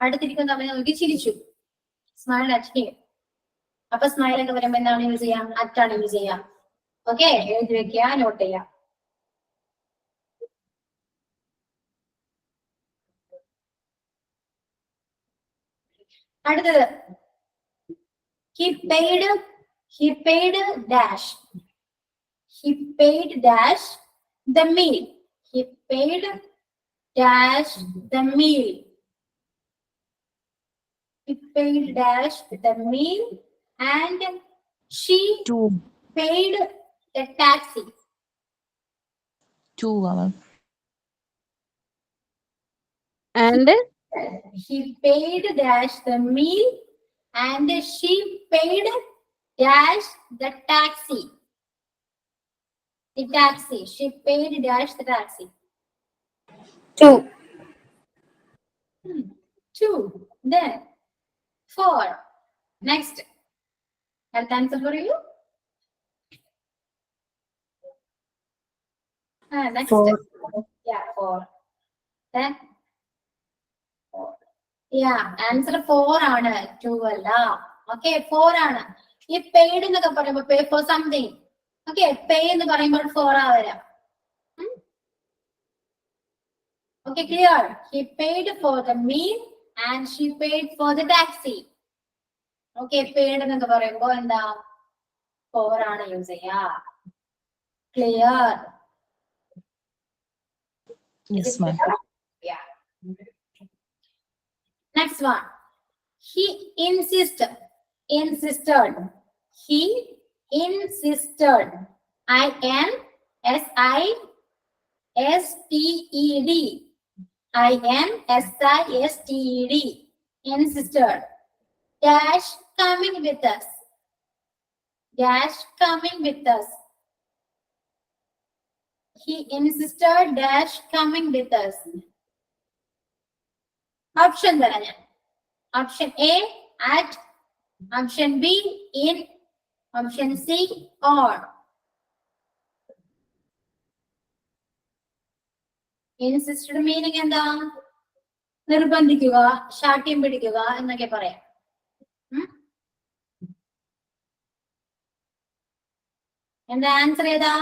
അടുത്തിരിക്കുന്ന അവനെ നോക്കി ചിരിച്ചു. Smiled at him. അപ്പൊ സ്മൈൽ ഒക്കെ വരുമ്പോ എന്താണ് യൂസ് ചെയ്യാം? അറ്റാണ് യൂസ് ചെയ്യാം. ഓക്കെ, എഴുതി വെക്കുക, നോട്ട് ചെയ്യാം. അടുത്തത്, he paid dash. He paid dash the meal. He paid dash the meal. He paid dash the meal and she paid the taxi. And He paid dash the meal and she paid dash the taxi. The taxi. She paid dash the taxi. 2. 2. Then 4. Next. Health answer for you. Next. 4. Yeah, 4. Then 4. Yeah, answer 4 ആണ്, 2 അല്ല. Okay, 4 ആണ്. ഈ paid എന്നൊക്കെ പറയുമ്പോൾ pay for something. Okay, pay എന്ന് പറയുമ്പോൾ 4 ആ വരാം. Okay, clear? He paid for the meal and she paid for the taxi. Okay, paid എന്നൊക്കെ പറയുമ്പോൾ എന്താ, 4 ആണ് യൂസ് ചെയ്യാ. Clear? Yes, ma'am. Yeah. Next one. He insisted. He insisted. INSISTED. INSISTED. Insisted. Dash coming with us. Dash coming with us. He insisted dash coming with us. Option തരാം ഞാൻ. Option A at, option B in, option C on. Insisted meaning എന്താ? നിർബന്ധിക്കുക, ശാഠ്യം പിടിക്കുക എന്നൊക്കെ പറയാം. എന്താ ആൻസർ ഏതാ?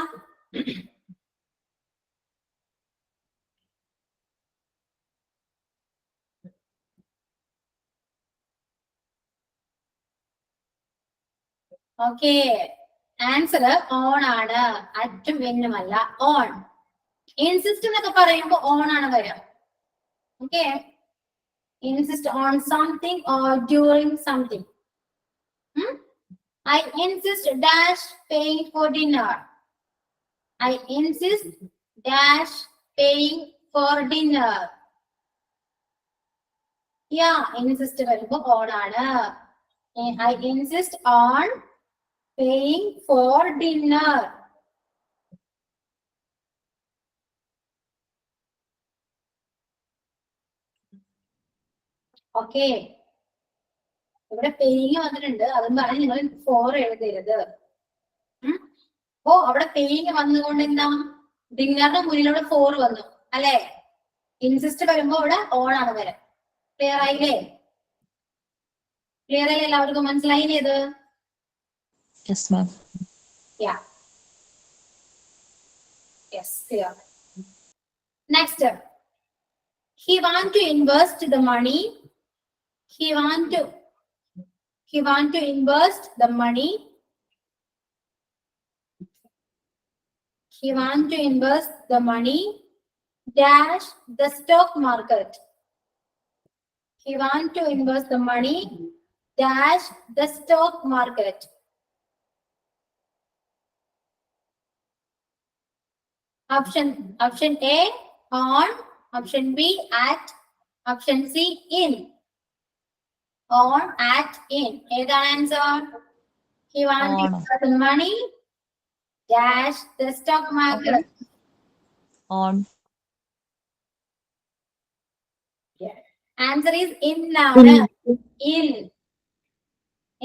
ഓക്കെ, ആൻസർ ഓൺ ആണ്, അറ്റും എന്നുമല്ല, ഓൺ. ഇൻസിസ്റ്റ് എന്നൊക്കെ പറയുമ്പോ ഓൺ ആണ് വരിക. Okay, insist on something or during something. I insist dash paying for dinner. I insist dash paying for dinner. Yeah, insist വരുമ്പോ on ആണ്. I insist on paying for dinner. Okay. ഇവിടെ പേയിങ് വന്നിട്ടുണ്ട്, അതും പറഞ്ഞ് നിങ്ങൾ 4 എഴുതരുത്. അപ്പോ അവിടെ പേയിങ് വന്നുകൊണ്ട് എന്താ, ഡിന്നറിന്റെ മുന്നിലൂടെ 4 വന്നു അല്ലെ. ഇൻസിസ്റ്റ് വരുമ്പോ ഇവിടെ ഓൺ ആണ് വരാം. ക്ലിയർ ആയില്ലേ? ക്ലിയർ ആയില്ലേ? എല്ലാവർക്കും മനസ്സിലായില്ലേ ഇത്? Yes, ma'am. Yeah. Yes, clear. Next, he want to invest the money he want to invest the money. He want to invest the money dash the stock market. He want to invest the money dash the stock market. Option A, on. Option B, at. Option C, in. On, at, in. Either answer. He want to On. invest the money dash the stock market. On. Answer is in ആണ്. In.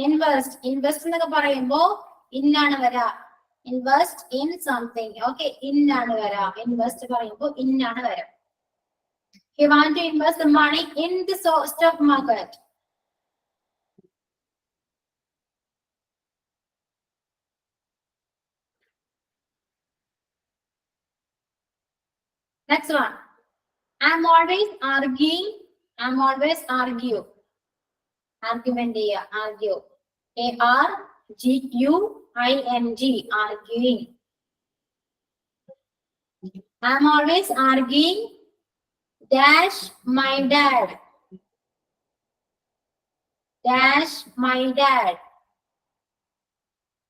Invest എന്നൊക്കെ പറയുമ്പോ in ആണ് വരാ. Invest in something. Okay, in ആണ് വരാ. Invest പറയുമ്പോ in ആണ് വരാ. He want to invest the money in the stock market. Next one. I'm always arguing. I'm always argue. Argument here, argue. ARGUING, arguing. I'm always arguing dash my dad. Dash my dad.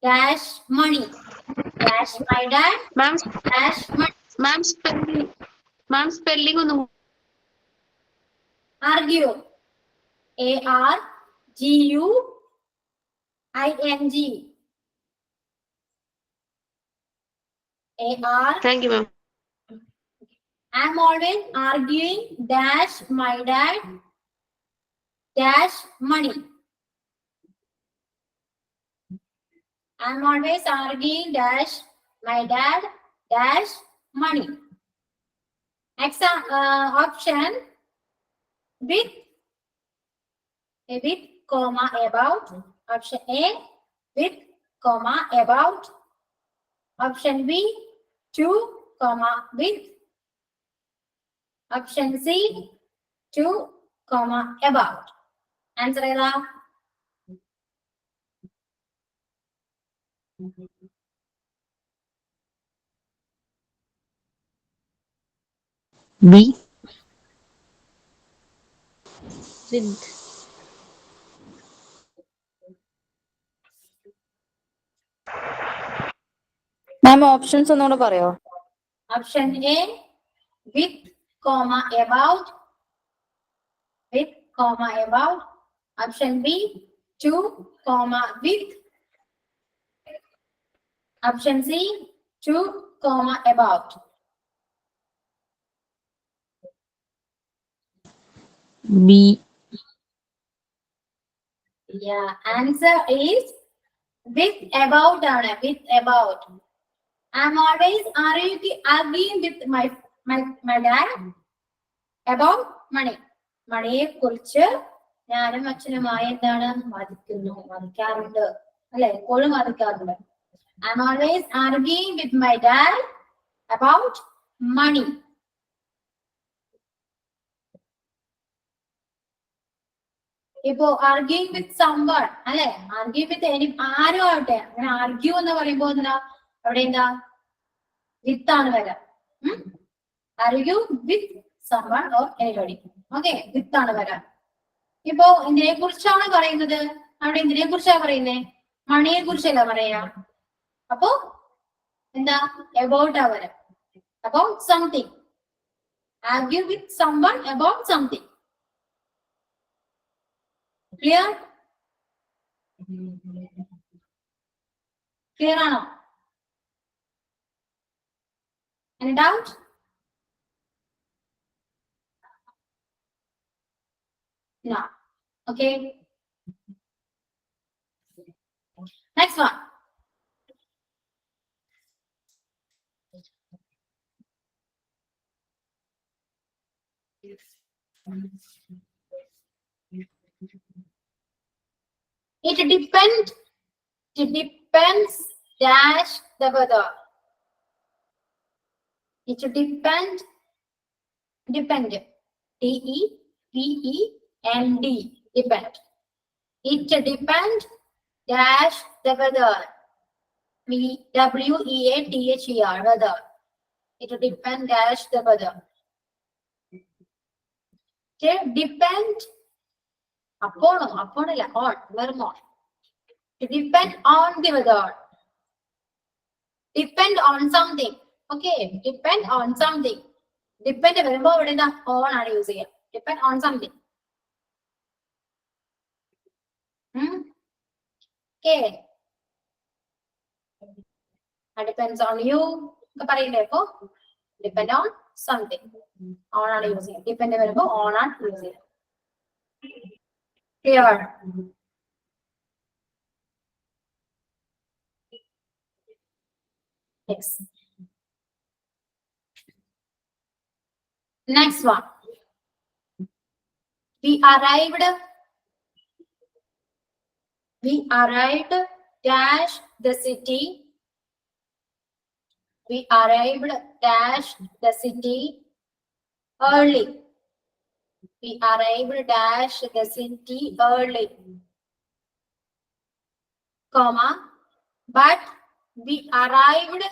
Dash money. Dash my dad. Ma'am Dash money. Ma'am spelling ഒന്ന് Argue. ARGUING. Thank you ma'am. I'm always arguing dash my dad dash money. I'm always arguing dash my dad dash money. Option with comma about. Option A, with comma about. Option B, to comma with. Option C, to comma about. Answer ഏതാ? B. With. മാം ഓപ്ഷൻസ് ഒന്നുകൂടെ പറയോ? Option A, with comma about. With comma about. Option B, to comma with. Option C, to comma about. B. Yeah, answer is with about ആണ്. With about. I'm always arguing with my dad about money. മണിയെ കുറിച്ച് ഞാനും അച്ഛനുമായി എന്താണ് വാദിക്കാറുണ്ട് അല്ലെ, എപ്പോഴും വാദിക്കാറുണ്ട്. I'm always arguing with my dad about money. ഇപ്പോ arguing with someone അല്ലെ, argue with ആരും ആവട്ടെ, അങ്ങനെ argue എന്ന് പറയുമ്പോ എന്താ അവിടെ എന്താ with ആണ് വരാം. Argue with someone or anybody. Okay, with ആണ് വരാം. ഇപ്പോ എന്തിനെ കുറിച്ചാണ് പറയുന്നത്? അവിടെ എന്തിനെ കുറിച്ചാണ് പറയുന്നത്? മണിയെ കുറിച്ചല്ല പറയാ. അപ്പോ എന്താ about ആ വരാം. About something. Argue with someone about something. Clear? Clear ആണോ? Any doubt? No. Okay. Next one. It depends dash the weather. It depend. DEPEND. depend. It depend dash the weather. WEATHER, weather. It depend dash the weather. Okay, depend upon അല്ല on, വെറും on. To depend on the weather. Depend on something. Okay, depend on something. Depend വരുമ്പോ ഇവിടെ എന്താ on ആണ് യൂസ് ചെയ്യുക. Depend on something. Okay. It depends on you. ഒക്കെ പറയില്ലേ അപ്പൊ depend on something. On ആണ് യൂസ് ചെയ്യുക. Depend വരുമ്പോ on ആണ് യൂസ് ചെയ്യുക. Clear? Yes. Next one. We arrived dash the city. We arrived dash the city early. We arrived dash the city early. Comma. But we arrived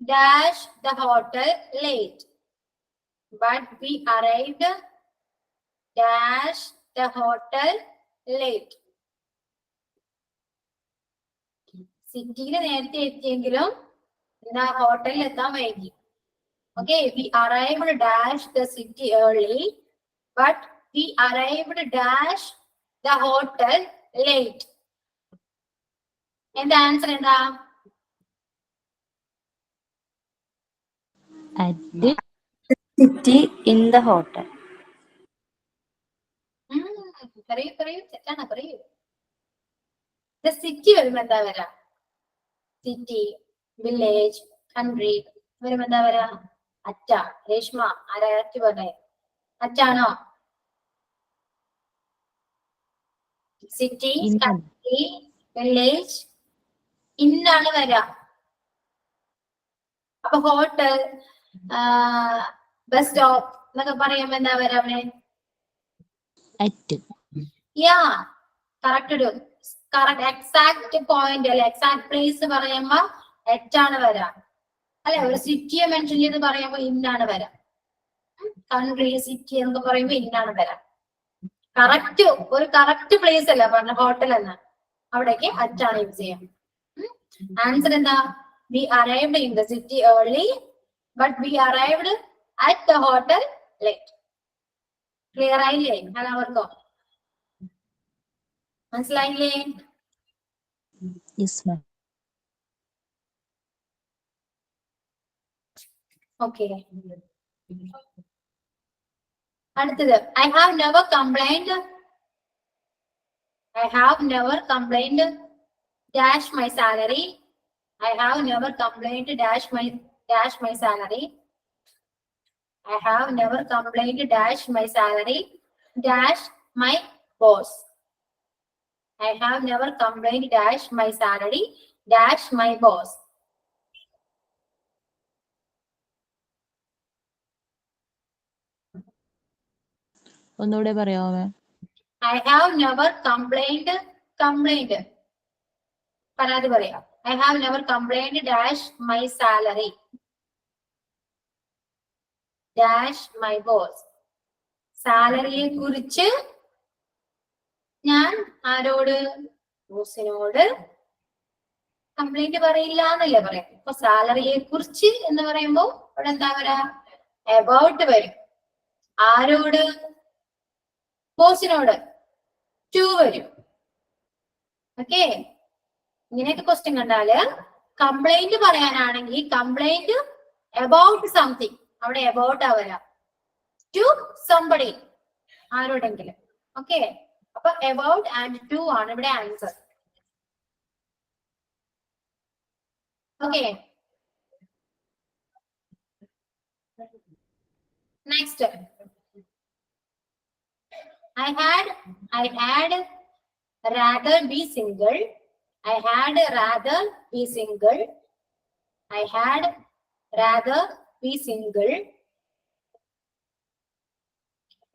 dash the hotel late. But we arrived dash the hotel late. സിറ്റിയിൽ നേരത്തെ എത്തിയെങ്കിലും എന്താ ഹോട്ടലിൽ എത്താൻ വൈകി. Okay, we arrived dash the city early but we arrived dash the hotel late. എന്താ ആൻസർ എന്താ? at the City in the hotel. പറയൂ തെറ്റാണ്, പറയൂ. ദ സിറ്റി വരുമ്പോ എന്താ വരാ? സിറ്റി, വില്ലേജ്, കൺട്രി വരുമ്പോ എന്താ വരാ? അറ്റ. രേഷ്മ ആരാറ്റി പറഞ്ഞേ? അറ്റാണോ? സിറ്റി, കൺട്രി, വില്ലേജ്, ഇന്നാണ് വരാ. അപ്പൊ ഹോട്ടൽ, ബസ് സ്റ്റോപ്പ് എന്നൊക്കെ പറയുമ്പോ എന്താ വരാ അവിടെ? at yeah, correct exact point അല്ലെ, എക്സാക്ട് പ്ലേസ് പറയുമ്പോ എറ്റാണ് വരാ അല്ലെ. ഒരു സിറ്റിയെ മെൻഷൻ ചെയ്ത് പറയുമ്പോ ഇന്നാണ് വരാ. കൺട്രി, സിറ്റി എന്നൊക്കെ പറയുമ്പോ ഇന്നാണ് വരാ. കറക്റ്റ് ഒരു കറക്റ്റ് പ്ലേസ് അല്ല പറഞ്ഞ ഹോട്ടൽ എന്ന്, അവിടേക്ക് അറ്റാണ് യൂസ് ചെയ്യാം. ആൻസർ എന്താ? We arrived in the city early, but we arrived at the hotel late. Clear ആയില്ലേ എല്ലാവർക്കും? മനസ്സിലായില്ലേ? yes ma'am. Okay. അടുത്തത്, I have never complained dash my salary. I have never complained dash my salary. I have never complained dash my salary dash my boss. I have never complained dash my salary dash my boss. ഒന്നുകൂടെ പറയാമോ മാം? I have never complained പരാതി പറയാം. I have never complained dash my salary dash my boss. സാലറിയെ കുറിച്ച് ഞാൻ ആരോട്? ബോസിനോട് കംപ്ലൈന്റ് പറയില്ല എന്നല്ലേ പറയാം. അപ്പൊ സാലറിയെ കുറിച്ച് എന്ന് പറയുമ്പോ ഇവിടെ എന്താ വരാ? അബൌട്ട് വരും. ആരോട്? ബോസിനോട്. ടു വരും. ഓക്കെ, ഇങ്ങനെയൊക്കെ ക്വസ്റ്റ്യൻ കണ്ടാല് കംപ്ലൈന്റ് പറയാനാണെങ്കിൽ കംപ്ലൈന്റ് അബൌട്ട് സംതിങ്, അവിടെ അബൌട്ട് ആ വരാം. ടു സംബഡി, ആരോടെങ്കിലും. ഓക്കെ, അപ്പൊ അബൌട്ട് ആൻഡ് ടു ആണ് ഇവിടെ answer. Okay, next. I had rather be single. I had rather be single. I had rather be single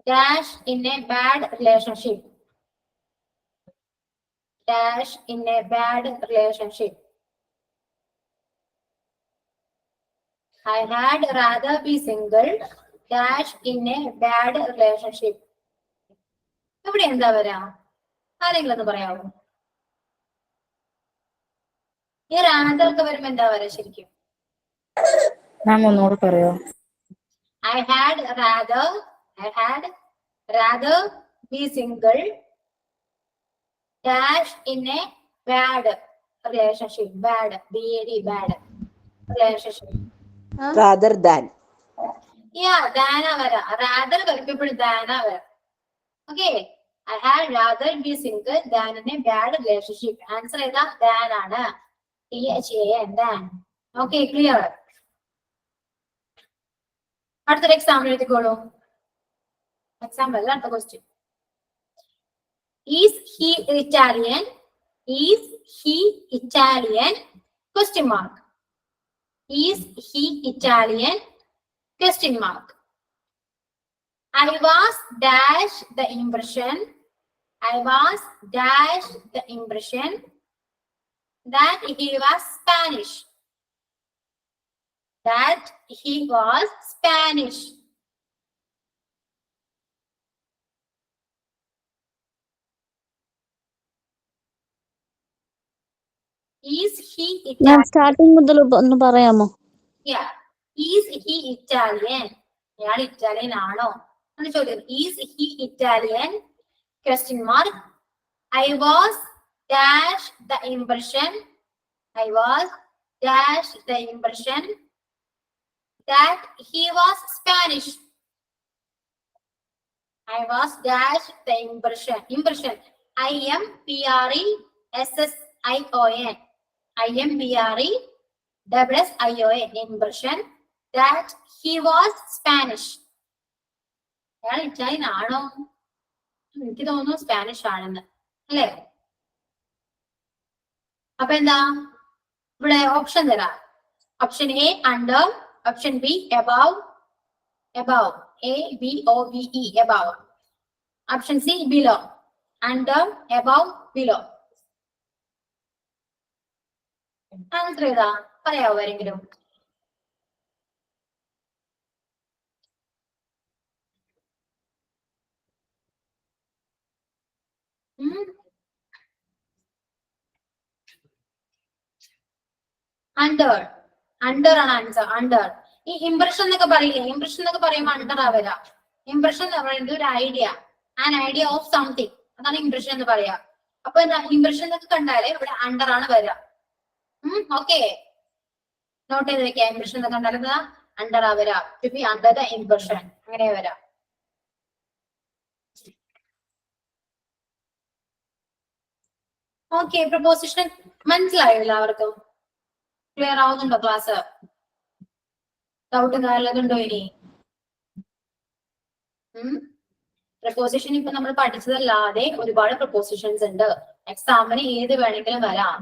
dash in a bad relationship. dash in a bad relationship. I had rather be single dash in a bad relationship. ഇവിടെ എന്താ വരാ? ആരെങ്കിലും ഒന്ന് പറയാമോ? ഈ rather ഒക്കെ വരുമ്പോ എന്താ വരാ ശരിക്കും? മാം ഒന്നുകൂടെ പറയോ? I had rather be single dash in a bad relationship. Bad, bad, bad relationship. rather than. Yeah, than vara. Rather people than vara. Okay. I had rather be single than in a bad relationship. Answer is than ആണ്. THAN than. Okay, clear. അടുത്തൊരു എക്സാമ്പിൾ എഴുതിക്കോളൂ. എക്സാമ്പിൾ അല്ല, അടുത്ത question. Is he Italian? Is he Italian? Question mark. Is he Italian? Question mark. I was dash the impression. I was dash the impression that he was Spanish. That he was Spanish. Is he ഞാൻ Italian? സ്റ്റാർട്ടിങ് മുതൽ ഒന്ന് പറയാമോ? Yeah. Is he Italian? അയാൾ ഇറ്റാലിയൻ ആണോ എന്ന് ചോദ്യം. Is he Italian? Question mark. I was dash the impression. I was dash the impression that he was Spanish. I was dash the impression. Impression. IMPRESSION. IMPRESSION. Impression that he was Spanish. അയാൾ ഇറ്റാലിയൻ ആണോ? എനിക്ക് തോന്നുന്നു സ്പാനിഷ് ആണെന്ന്, അല്ലേ? അപ്പൊ എന്താ ഇവിടെ ഓപ്ഷൻ തരാം. Option A under, option B above, ABOVE above. Option C below. Under, above, below. Answer ഏതാ? പറയാവോ ആരെങ്കിലും? അണ്ടർ ആണ് ആൻസർ. അണ്ടർ. ഈ ഇംപ്രഷൻ എന്നൊക്കെ പറയില്ലേ, ഇംപ്രഷൻ എന്നൊക്കെ പറയുമ്പോൾ അണ്ടർ ആവല. ഇംപ്രഷൻ എന്ന് പറയുന്നത് ഒരു idea, an idea of something, അതാണ് ഇംപ്രഷൻ എന്ന് പറയാ. അപ്പൊ എന്താ ഇംപ്രഷൻ എന്നൊക്കെ കണ്ടാലേ ഇവിടെ അണ്ടർ ആണ് വരിക. ഓക്കെ, നോട്ട് ചെയ്ത് വെക്കാം. ഇംപ്രഷൻ എന്നൊക്കെ കണ്ടാൽ എന്താ അണ്ടർ ആ വരാ. To be under the impression, അങ്ങനെ വരാം. ഓക്കെ, പ്രൊപ്പോസിഷൻ മനസ്സിലായോ എല്ലാവർക്കും? ക്ലിയർ ആവുന്നുണ്ടോ ക്ലാസ്? ഡൗട്ട് കാര്യമുണ്ടോ ഇനി? പ്രപ്പോസിഷൻ ഇപ്പൊ നമ്മൾ പഠിച്ചതല്ലാതെ ഒരുപാട് പ്രപ്പോസിഷൻസ് ഉണ്ട്. എക്സാമിന് ഏത് വേണമെങ്കിലും വരാം.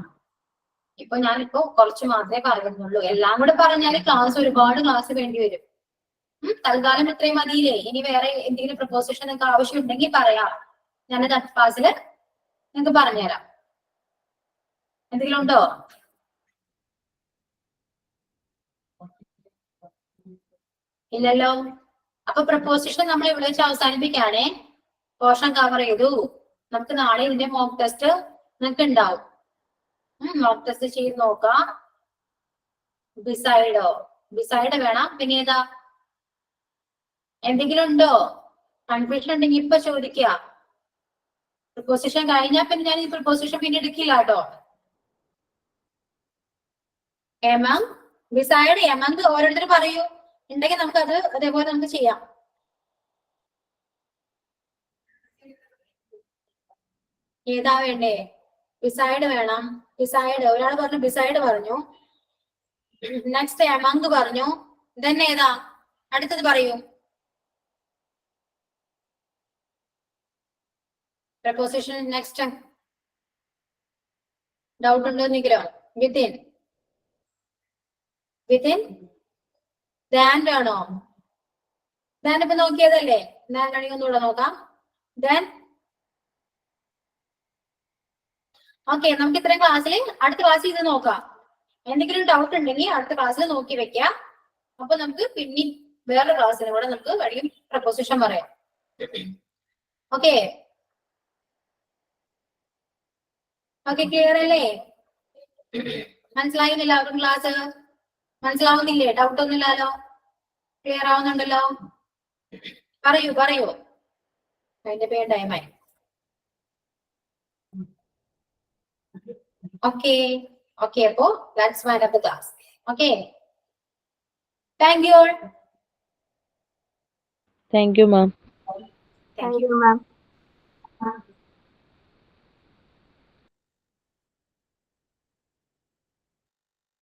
ഇപ്പൊ ഞാനിപ്പോ കുറച്ച് മാത്രമേ പറയുന്നുള്ളൂ. എല്ലാം കൂടെ പറഞ്ഞാല് ഒരുപാട് ക്ലാസ് വേണ്ടി വരും. തൽക്കാലം ഇത്രയും മതിയില്ലേ? ഇനി വേറെ എന്തെങ്കിലും പ്രപ്പോസിഷൻ നിങ്ങൾക്ക് ആവശ്യം ഉണ്ടെങ്കിൽ പറയാം. ഞാൻ ക്ലാസ്സിൽ നിങ്ങൾക്ക് പറഞ്ഞുതരാം. എന്തെങ്കിലും ഉണ്ടോ? ഇല്ലല്ലോ. അപ്പൊ പ്രപ്പോസിഷൻ നമ്മൾ ഇവിടെ വെച്ച് അവസാനിപ്പിക്കുകയാണേ. പോർഷൻ കവർ ചെയ്തു. നമുക്ക് നാളെ ഇതിന്റെ മോക്ക് ടെസ്റ്റ് നിങ്ങൾക്ക് ഉണ്ടാവും. മോക്ക് ടെസ്റ്റ് ചെയ്ത് നോക്കാം. ബിസൈഡ് വേണം. പിന്നെ ഏതാ? എന്തെങ്കിലും ഉണ്ടോ? കൺഫ്യൂഷൻ ഉണ്ടെങ്കിൽ ഇപ്പൊ ചോദിക്കുക. പ്രപ്പോസിഷൻ കഴിഞ്ഞാൽ പിന്നെ ഞാൻ ഈ പ്രപ്പോസിഷൻ പിന്നെ എടുക്കില്ല കേട്ടോ. എമംഗ്, ബിസൈഡ്, എമംഗ് ഓരോരുത്തർ പറയൂ. ഉണ്ടെങ്കിൽ നമുക്ക് അത് അതേപോലെ നമുക്ക് ചെയ്യാം. ഏതാ വേണ്ടേ? ബിസൈഡ് വേണം. ബിസൈഡ് ഒരാൾ പറഞ്ഞു, ബിസൈഡ് പറഞ്ഞു. നെക്സ്റ്റ് എമംഗ് പറഞ്ഞു. ദെൻ ഏതാ അടുത്തത്? പറയൂ. പ്രപ്പോസിഷൻ നെക്സ്റ്റ് ഡൗട്ട് ഉണ്ടോ എന്തെങ്കിലും? വിത്തിൻ ദാൻ വേണോ? ദാൻ ഇപ്പൊ നോക്കിയതല്ലേ? ദാൻ വേണമെങ്കിൽ ഒന്നുകൂടെ നോക്കാം. ദെൻ ഓക്കെ, നമുക്ക് ഇത്രയും ക്ലാസ്സിൽ അടുത്ത ക്ലാസ്സിൽ ഇത് നോക്കാം. എന്തെങ്കിലും ഡൗട്ട് ഉണ്ടെങ്കിൽ അടുത്ത ക്ലാസ്സിൽ നോക്കി വെക്കാം. അപ്പൊ നമുക്ക് പിന്നെ വേറെ ക്ലാസ്സിന് കൂടെ നമുക്ക് വഴിയും പ്രപ്പോസിഷൻ പറയാം. ഓക്കെ ഓക്കെ, ക്ലിയർ അല്ലേ? മനസ്സിലായില്ല എല്ലാവർക്കും? ക്ലാസ് മനസ്സിലാവുന്നില്ലേ? ഡൗട്ട് ഒന്നുമില്ലല്ലോ? ക്ലിയർ ആവുന്നുണ്ടല്ലോ? പറയൂ പറയൂ. അതിന്റെ പേര് ടൈമായി. ഓക്കെ ഓക്കെ, അപ്പോ let's wind up the class. Okay, thank you. Thank you ma'am. Thank you. Thank you, ma'am.